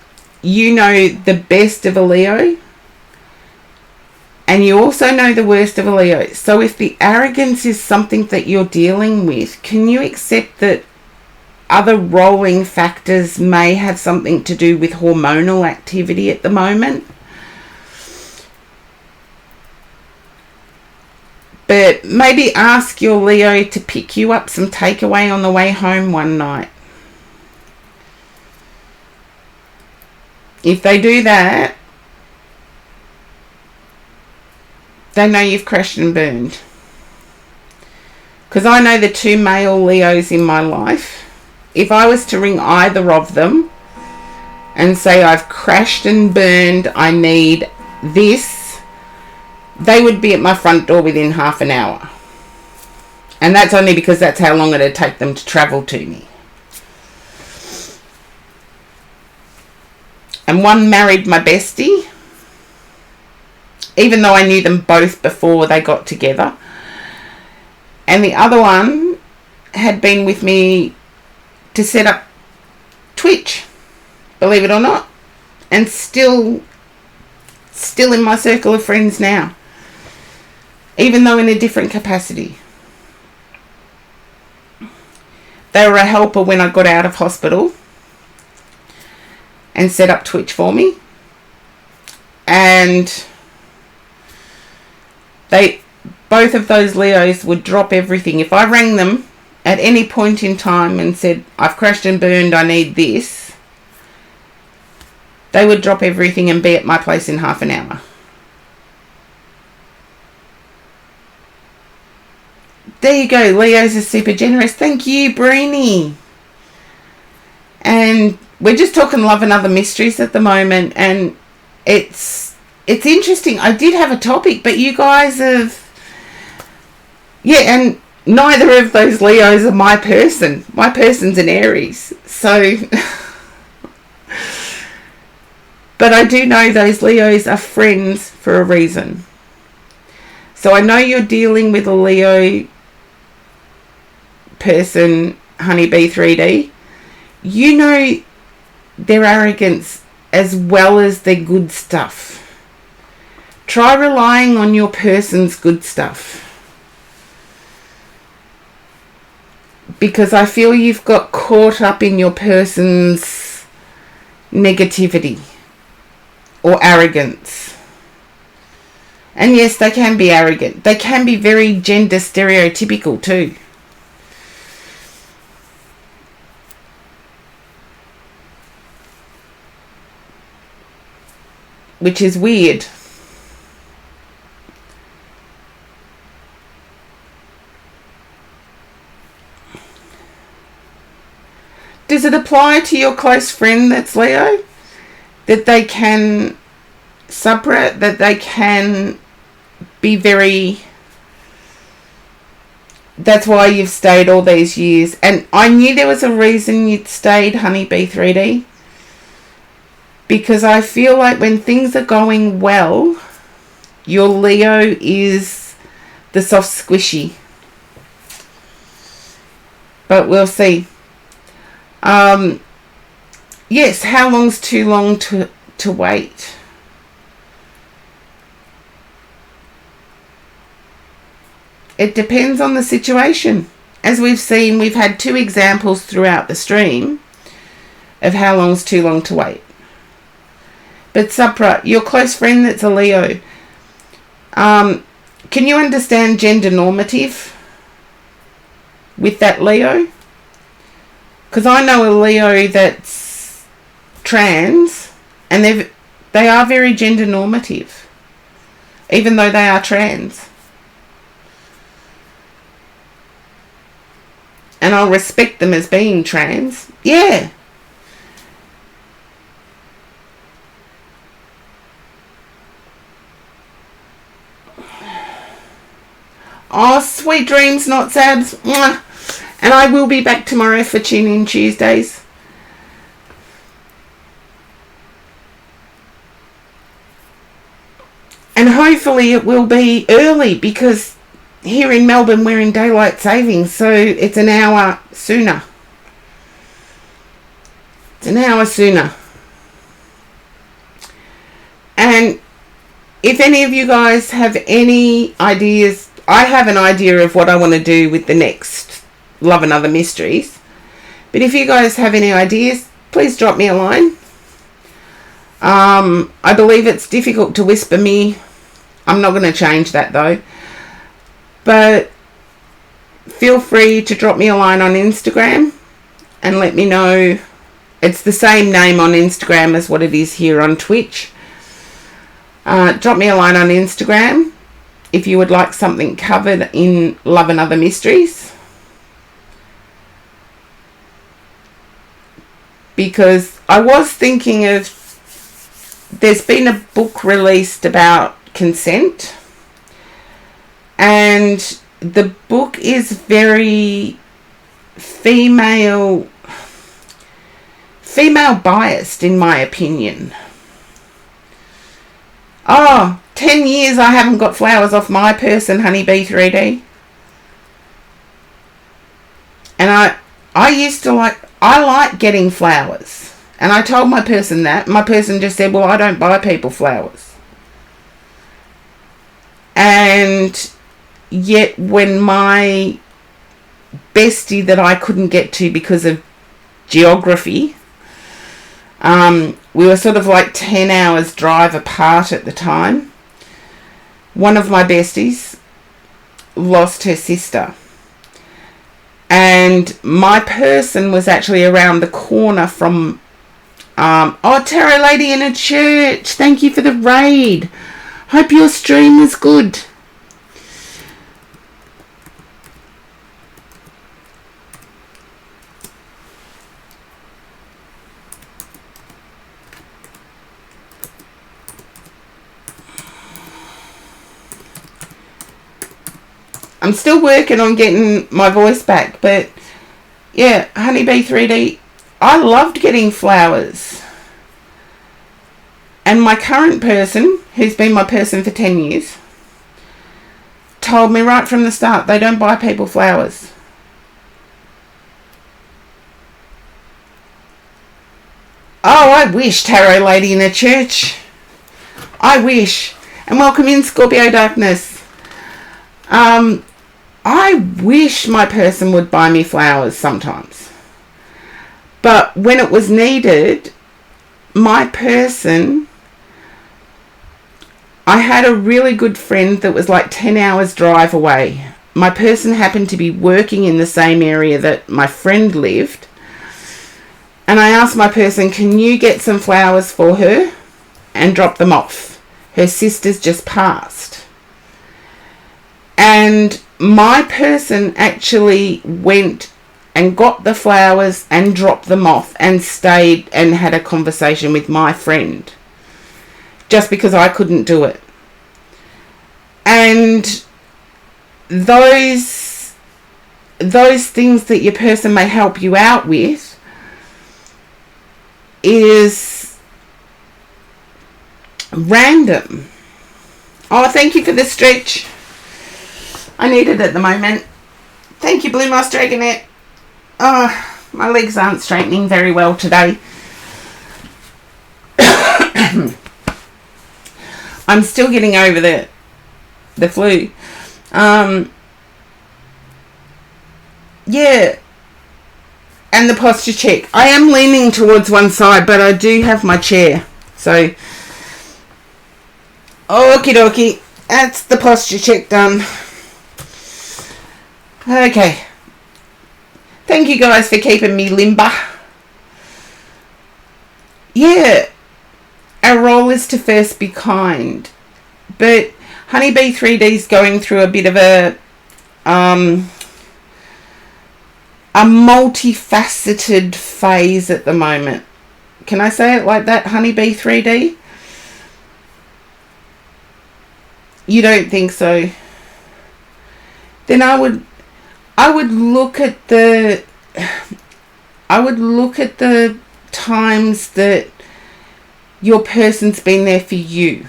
A: you know the best of a Leo, and you also know the worst of a Leo. So if the arrogance is something that you're dealing with, can you accept that other rolling factors may have something to do with hormonal activity at the moment? But maybe ask your Leo to pick you up some takeaway on the way home one night. If they do that, they know you've crashed and burned. Because I know the two male Leos in my life. If I was to ring either of them and say I've crashed and burned, I need this, they would be at my front door within half an hour. And that's only because that's how long it would take them to travel to me. And one married my bestie, even though I knew them both before they got together. And the other one had been with me to set up Twitch, believe it or not, and still in my circle of friends now, even though in a different capacity. They were a helper when I got out of hospital and set up Twitch for me, and both of those Leos would drop everything. If I rang them at any point in time and said, I've crashed and burned, I need this, they would drop everything and be at my place in half an hour. There you go, Leos are super generous. Thank you, Breenie. And we're just talking love and other mysteries at the moment, and it's interesting. I did have a topic, but you guys have, yeah, and neither of those Leos are my person. My person's an Aries, so but I do know those Leos are friends for a reason. So I know you're dealing with a Leo person, Honeybee 3D. You know their arrogance as well as their good stuff. Try relying on your person's good stuff, because I feel you've got caught up in your person's negativity or arrogance. And yes, they can be arrogant. They can be very gender stereotypical too. Which is weird. Does it apply to your close friend that's Leo? That they can separate, that they can be very... That's why you've stayed all these years. And I knew there was a reason you'd stayed, Honeybee 3D. Because I feel like when things are going well, your Leo is the soft squishy. But we'll see. Yes, how long's too long to wait? It depends on the situation. As we've seen, we've had 2 examples throughout the stream of how long's too long to wait. But Supra, your close friend that's a Leo, can you understand gender normative with that Leo? Because I know a Leo that's trans, and they've They are very gender normative, even though they are trans. And I'll respect them as being trans. Yeah. Oh, sweet dreams, not sabs. Mwah. And I will be back tomorrow for Tune In Tuesdays. And hopefully it will be early, because here in Melbourne we're in daylight savings, so it's an hour sooner. It's an hour sooner. And if any of you guys have any ideas, I have an idea of what I want to do with the next Love and Other Mysteries. But if you guys have any ideas, please drop me a line. I believe it's difficult to whisper me. I'm not going to change that though. But feel free to drop me a line on Instagram and let me know. It's the same name on Instagram as what it is here on Twitch. Drop me a line on Instagram if you would like something covered in Love and Other Mysteries. Because I was thinking of, there's been a book released about consent, and the book is very female biased, in my opinion. 10 years I haven't got flowers off my person, Honeybee 3D. And I used to I like getting flowers. And I told my person that. My person just said, well, I don't buy people flowers. And yet when my bestie that I couldn't get to because of geography, we were sort of like 10 hours drive apart at the time. One of my besties lost her sister. And my person was actually around the corner from... Tarot Lady in a Church. Thank you for the raid. Hope your stream was good. I'm still working on getting my voice back, but yeah, Honeybee 3D, I loved getting flowers. And my current person, who's been my person for 10 years, told me right from the start, they don't buy people flowers. Oh, I wish, Tarot Lady in a Church. I wish. And welcome in, Scorpio Darkness. I wish my person would buy me flowers sometimes. But when it was needed, my person... I had a really good friend that was like 10 hours drive away. My person happened to be working in the same area that my friend lived. And I asked my person, can you get some flowers for her and drop them off? Her sister's just passed. And my person actually went and got the flowers and dropped them off and stayed and had a conversation with my friend. Just because I couldn't do it. And those things that your person may help you out with is random. Oh, thank you for the stretch. I need it at the moment. Thank you, Blue Moss Dragonette. Oh, my legs aren't straightening very well today. I'm still getting over the flu. Yeah. And the posture check. I am leaning towards one side, but I do have my chair. So, okie dokie. That's the posture check done. Okay. Thank you guys for keeping me limber. Yeah. our role is to first be kind. But Honeybee 3D is going through a bit of a multifaceted phase at the moment. Can I say it like that, Honeybee 3D? You don't think so? Then I would look at the times that your person's been there for you.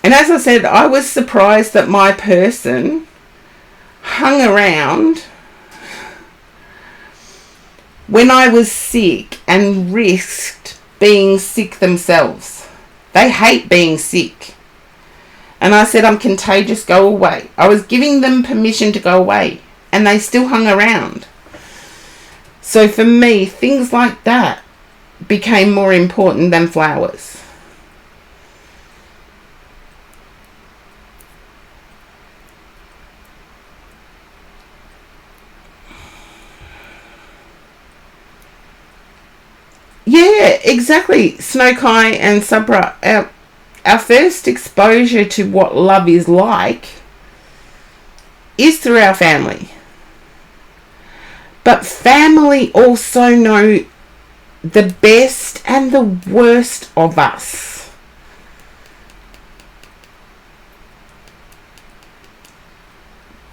A: And as I said, I was surprised that my person hung around when I was sick and risked being sick themselves. They hate being sick. And I said, I'm contagious, go away. I was giving them permission to go away, and they still hung around. So for me, things like that became more important than flowers. Yeah, exactly. Snow-Kai and Sabra, our first exposure to what love is like is through our family. But family also know the best and the worst of us.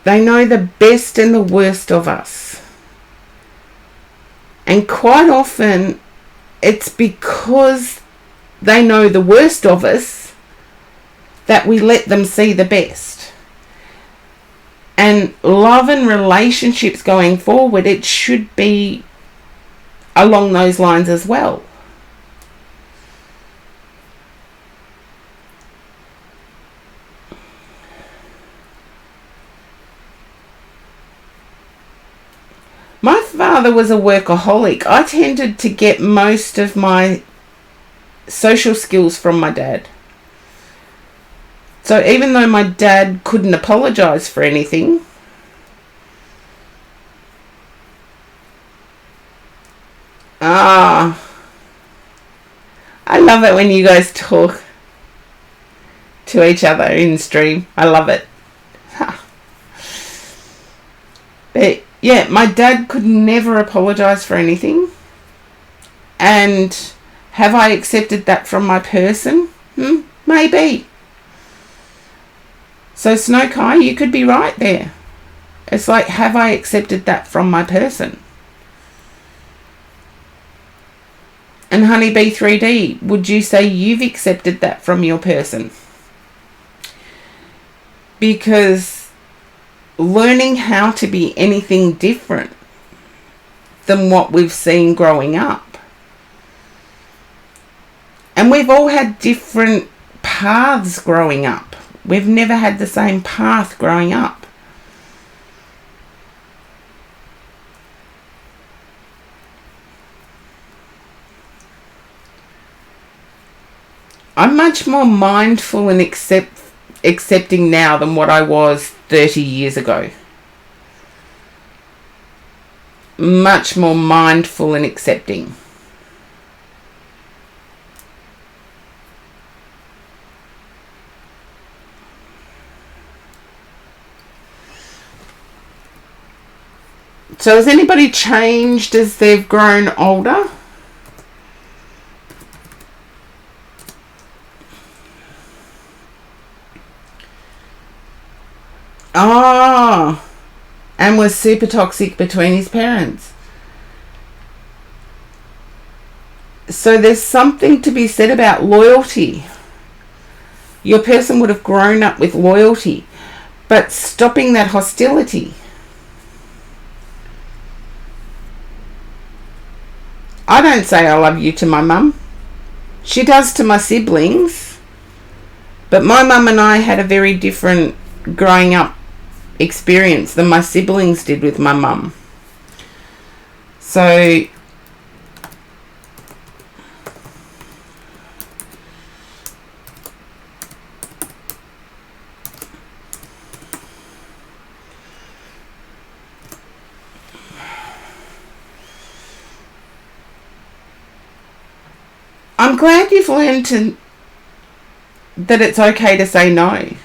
A: They know the best and the worst of us. And quite often, it's because they know the worst of us that we let them see the best. And love and relationships going forward, it should be along those lines as well. My father was a workaholic. I tended to get most of my social skills from my dad. So even though my dad couldn't apologise for anything, I love it when you guys talk to each other in stream. I love it. But yeah, my dad could never apologise for anything. And have I accepted that from my person? Maybe. So Snow-Kai, you could be right there. It's like, have I accepted that from my person? And Honeybee 3D, would you say you've accepted that from your person? Because learning how to be anything different than what we've seen growing up. And we've all had different paths growing up. We've never had the same path growing up. I'm much more mindful and accepting now than what I was 30 years ago. Much more mindful and accepting. So has anybody changed as they've grown older? And was super toxic between his parents. So there's something to be said about loyalty. Your person would have grown up with loyalty, but stopping that hostility. I don't say I love you to my mum. She does to my siblings. But my mum and I had a very different growing up experience than my siblings did with my mum. So I'm glad you've learned that it's okay to say no.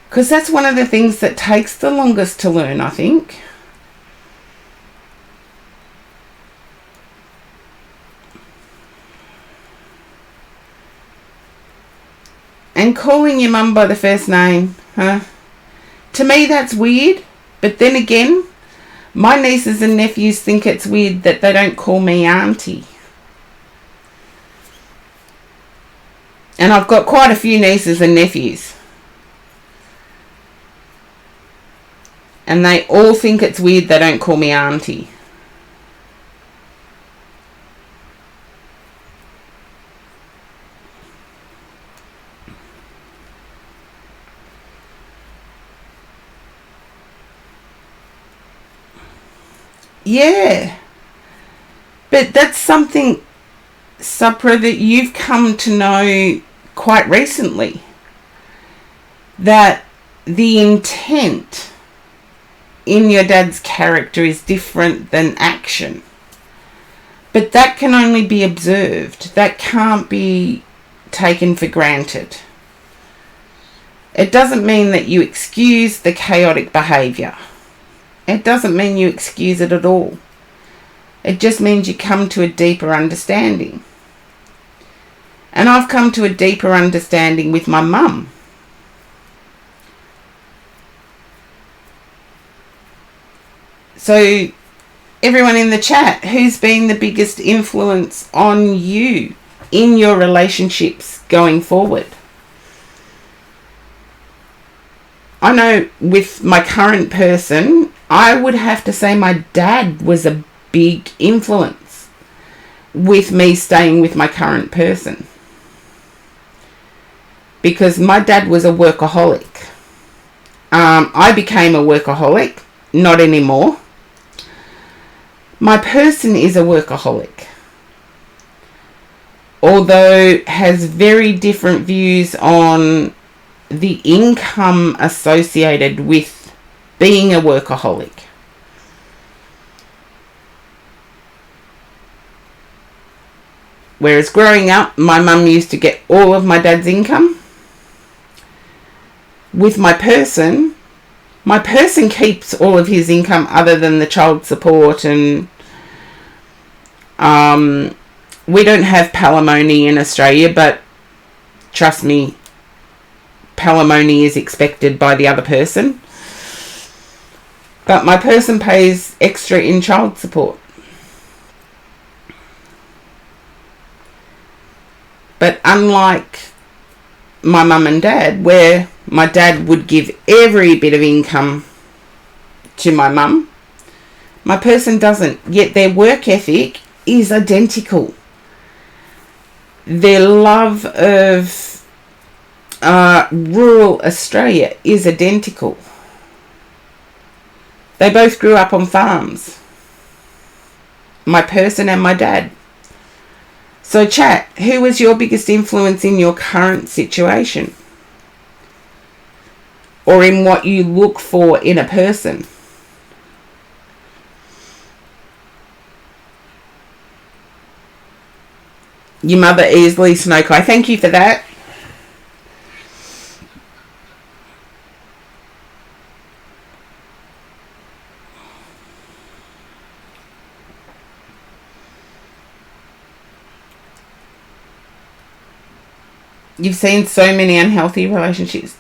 A: Because that's one of the things that takes the longest to learn, I think. And calling your mum by the first name, huh? To me, that's weird. But then again, my nieces and nephews think it's weird that they don't call me auntie. And I've got quite a few nieces and nephews. And they all think it's weird they don't call me auntie. Yeah. But that's something, Supra, that you've come to know quite recently. That the intent in your dad's character is different than action. But that can only be observed. That can't be taken for granted. It doesn't mean that you excuse the chaotic behaviour. It doesn't mean you excuse it at all. It just means you come to a deeper understanding. And I've come to a deeper understanding with my mum. So, everyone in the chat, who's been the biggest influence on you in your relationships going forward? I know with my current person, I would have to say my dad was a big influence with me staying with my current person. Because my dad was a workaholic. I became a workaholic, not anymore. My person is a workaholic, although has very different views on the income associated with being a workaholic. Whereas growing up, my mum used to get all of my dad's income. With my person keeps all of his income other than the child support, and we don't have palimony in Australia, but trust me, palimony is expected by the other person. But my person pays extra in child support. But unlike my mum and dad, where my dad would give every bit of income to my mum, my person doesn't. Yet their work ethic is identical. Their love of rural Australia is identical. They both grew up on farms. My person and my dad. So chat, who was your biggest influence in your current situation? Or in what you look for in a person? Your mother easily Snowkai. Thank you for that. You've seen so many unhealthy relationships.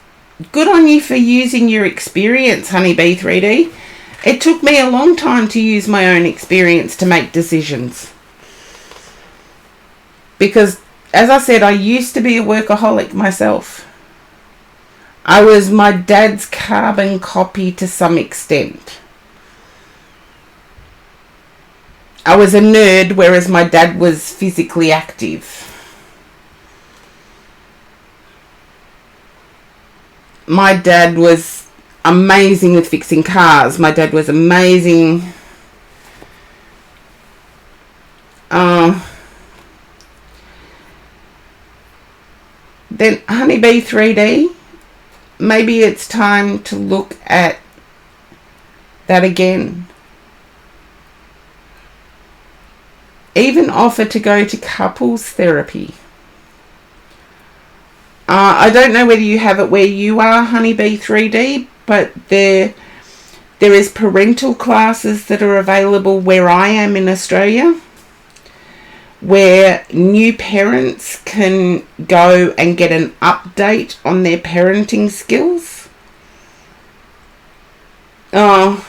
A: Good on you for using your experience, Honeybee 3D. It took me a long time to use my own experience to make decisions. Because, as I said, I used to be a workaholic myself. I was my dad's carbon copy to some extent. I was a nerd, whereas my dad was physically active. My dad was amazing with fixing cars. My dad was amazing. Then Honeybee 3D, maybe it's time to look at that again. even offer to go to couples therapy. I don't know whether you have it where you are, Honeybee 3D, but there is parental classes that are available where I am in Australia, where new parents can go and get an update on their parenting skills. Oh,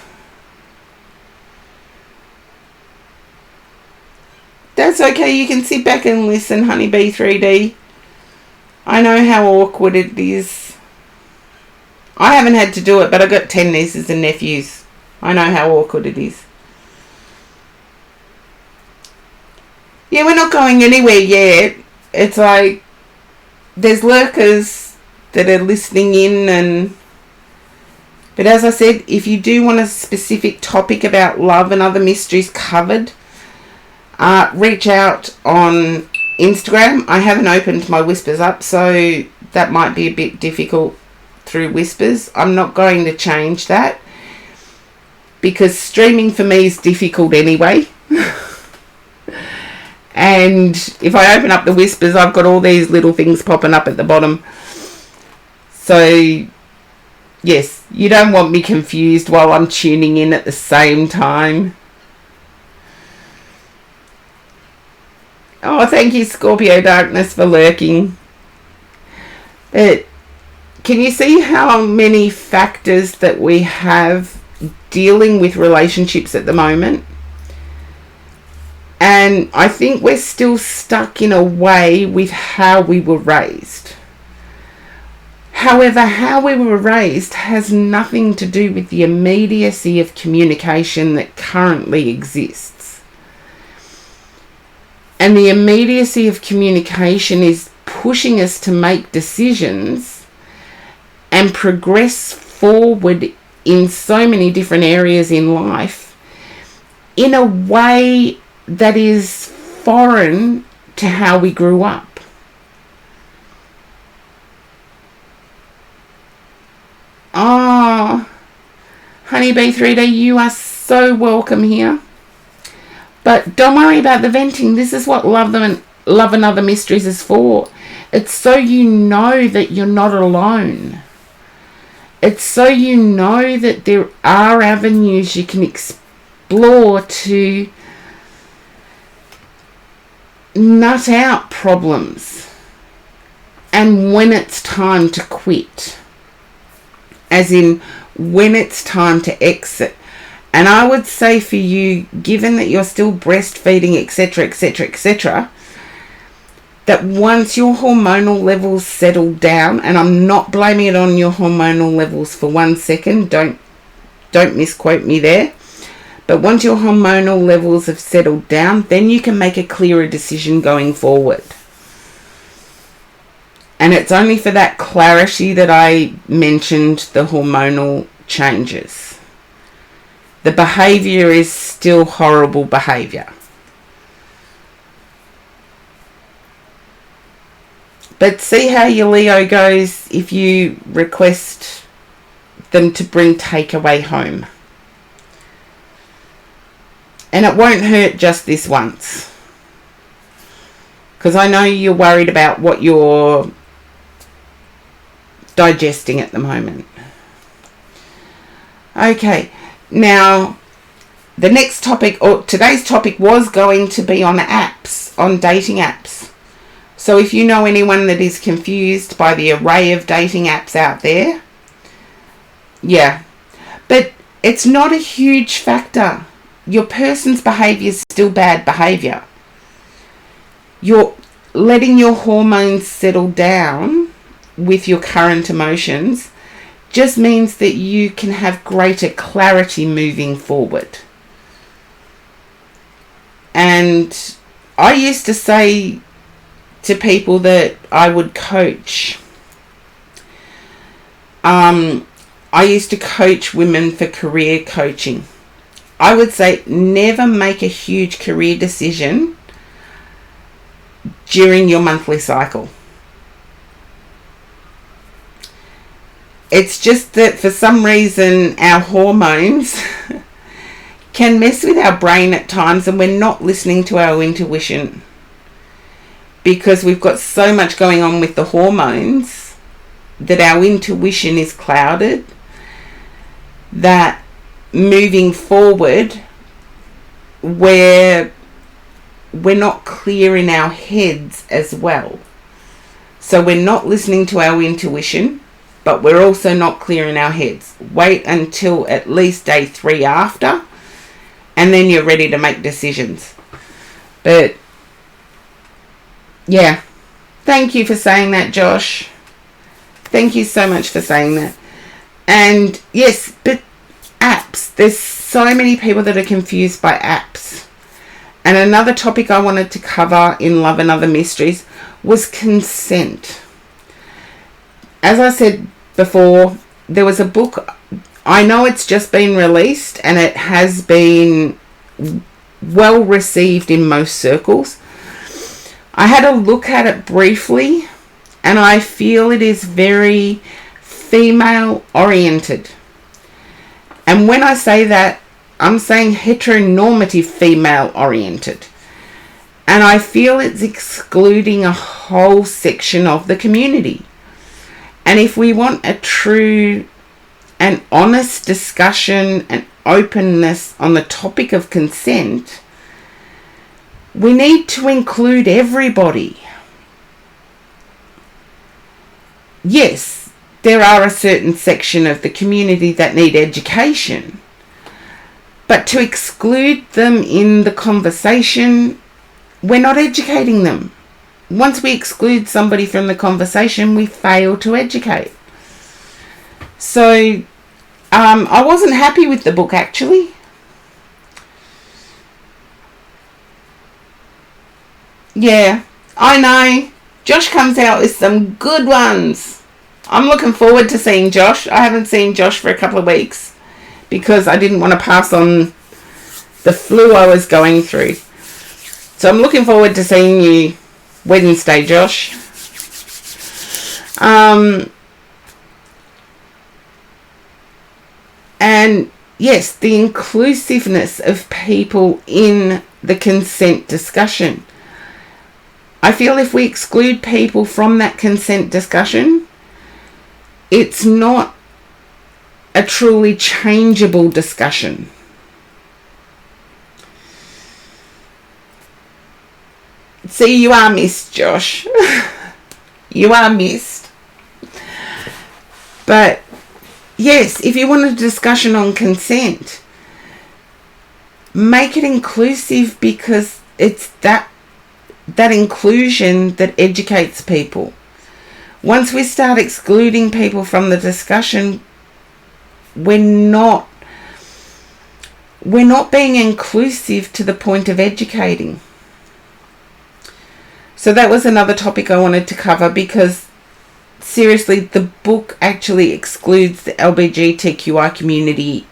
A: that's okay. You can sit back and listen, Honeybee 3D. I know how awkward it is. I haven't had to do it, but I've got 10 nieces and nephews. I know how awkward it is. Yeah, we're not going anywhere yet. It's like there's lurkers that are listening in, but as I said, if you do want a specific topic about love and other mysteries covered, reach out on Instagram. I haven't opened my Whispers up, so that might be a bit difficult through Whispers. I'm not going to change that because streaming for me is difficult anyway. And if I open up the Whispers, I've got all these little things popping up at the bottom. So, yes, you don't want me confused while I'm tuning in at the same time. Oh, thank you, Scorpio Darkness, for lurking. But can you see how many factors that we have dealing with relationships at the moment? And I think we're still stuck in a way with how we were raised. However, how we were raised has nothing to do with the immediacy of communication that currently exists. And the immediacy of communication is pushing us to make decisions and progress forward in so many different areas in life in a way that is foreign to how we grew up. Oh, Honeybee 3D, you are so welcome here. But don't worry about the venting. This is what Love and Other Mysteries is for. It's so you know that you're not alone. It's so you know that there are avenues you can explore to nut out problems. And when it's time to quit. As in, when it's time to exit. And I would say for you, given that you're still breastfeeding, etc., etc., etc., that once your hormonal levels settle down, and I'm not blaming it on your hormonal levels for 1 second, don't misquote me there, but once your hormonal levels have settled down, then you can make a clearer decision going forward. And it's only for that clarity that I mentioned the hormonal changes. The behaviour is still horrible behaviour. But see how your Leo goes if you request them to bring takeaway home. And it won't hurt just this once. Because I know you're worried about what you're digesting at the moment. Okay. Now, the next topic, or today's topic, was going to be on apps, on dating apps. So if you know anyone that is confused by the array of dating apps out there, yeah. But it's not a huge factor. Your person's behaviour is still bad behaviour. You're letting your hormones settle down with your current emotions just means that you can have greater clarity moving forward. And I used to say to people that I would coach, I used to coach women for career coaching. I would say never make a huge career decision during your monthly cycle. It's just that for some reason our hormones can mess with our brain at times, and we're not listening to our intuition because we've got so much going on with the hormones that our intuition is clouded, that moving forward we're not clear in our heads as well. So we're not listening to our intuition, but we're also not clear in our heads. Wait until at least day 3 after, and then you're ready to make decisions. But yeah, thank you for saying that, Josh. Thank you so much for saying that. And yes, but apps. There's so many people that are confused by apps. And another topic I wanted to cover in Love and Other Mysteries was consent. As I said before, there was a book, I know it's just been released and it has been well received in most circles. I had a look at it briefly and I feel it is very female oriented. And when I say that, I'm saying heteronormative female oriented. And I feel it's excluding a whole section of the community. And if we want a true and honest discussion and openness on the topic of consent, we need to include everybody. Yes, there are a certain section of the community that need education. But to exclude them in the conversation, we're not educating them. Once we exclude somebody from the conversation, we fail to educate. So, I wasn't happy with the book, actually. Yeah, I know. Josh comes out with some good ones. I'm looking forward to seeing Josh. I haven't seen Josh for a couple of weeks because I didn't want to pass on the flu I was going through. So I'm looking forward to seeing you Wednesday, Josh. And yes, the inclusiveness of people in the consent discussion. I feel if we exclude people from that consent discussion, it's not a truly changeable discussion. See, you are missed, Josh. You are missed. But yes, if you want a discussion on consent, make it inclusive, because it's that inclusion that educates people. Once we start excluding people from the discussion, we're not being inclusive to the point of educating. So that was another topic I wanted to cover, because seriously, the book actually excludes the LGBTQI community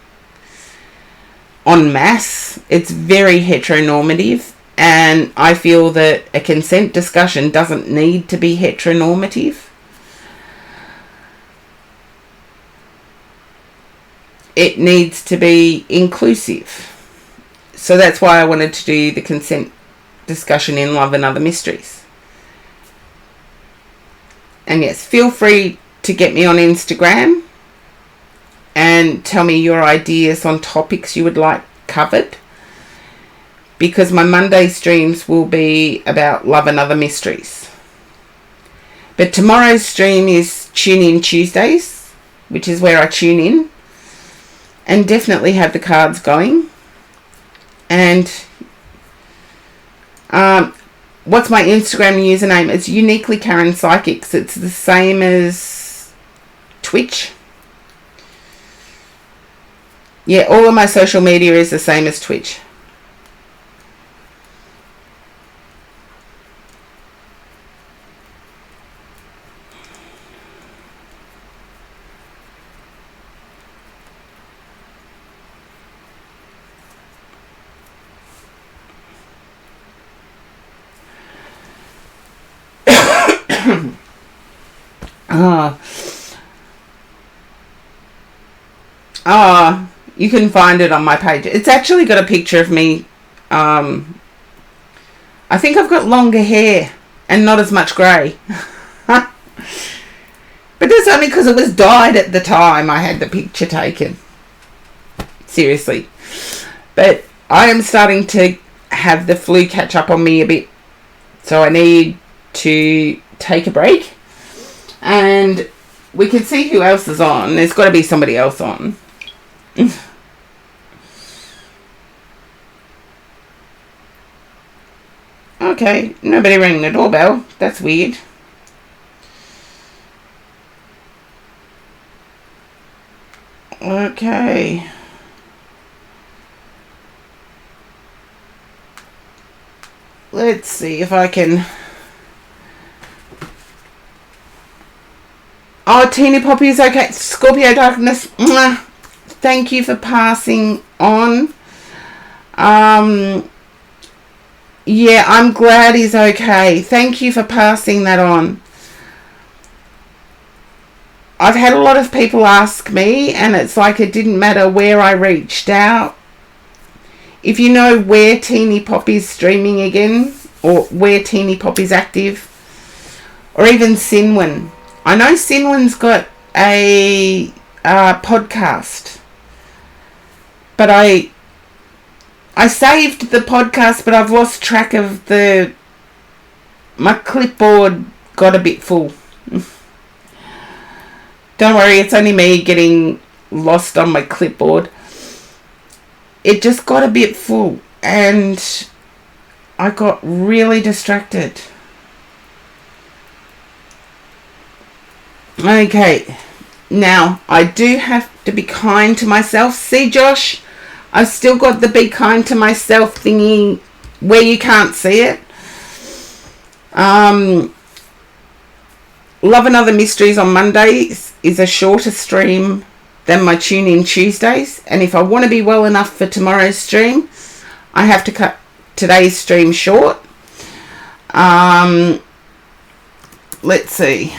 A: en masse. It's very heteronormative, and I feel that a consent discussion doesn't need to be heteronormative. It needs to be inclusive. So that's why I wanted to do the consent discussion in Love and Other Mysteries. And yes, feel free to get me on Instagram and tell me your ideas on topics you would like covered, because my Monday streams will be about Love and Other Mysteries. But tomorrow's stream is Tune In Tuesdays, which is where I tune in and definitely have the cards going. And what's my Instagram username? It's Uniquely Karen Psychics. It's the same as Twitch. Yeah, all of my social media is the same as Twitch. You can find it on my page. It's actually got a picture of me. I think I've got longer hair and not as much grey. But that's only because it was dyed at the time I had the picture taken. Seriously. But I am starting to have the flu catch up on me a bit. So I need to take a break. And we can see who else is on. There's got to be somebody else on. Okay, nobody rang the doorbell. That's weird. Okay. Let's see if I can... Oh, Teeny Poppy is okay. Scorpio Darkness, mwah. Thank you for passing on. Yeah, I'm glad he's okay. Thank you for passing that on. I've had a lot of people ask me, and it's like it didn't matter where I reached out. If you know where Teeny Poppy's streaming again, or where Teeny Poppy's active, or even Sinwin. I know Sinwin's got a podcast, but I saved the podcast, but I've lost track of my clipboard got a bit full. Don't worry, it's only me getting lost on my clipboard. It just got a bit full and I got really distracted. Okay, now I do have to be kind to myself. See, Josh? I've still got the be kind to myself thingy where you can't see it. Love and Other Mysteries on Mondays is a shorter stream than my Tune In Tuesdays. And if I want to be well enough for tomorrow's stream, I have to cut today's stream short. Let's see.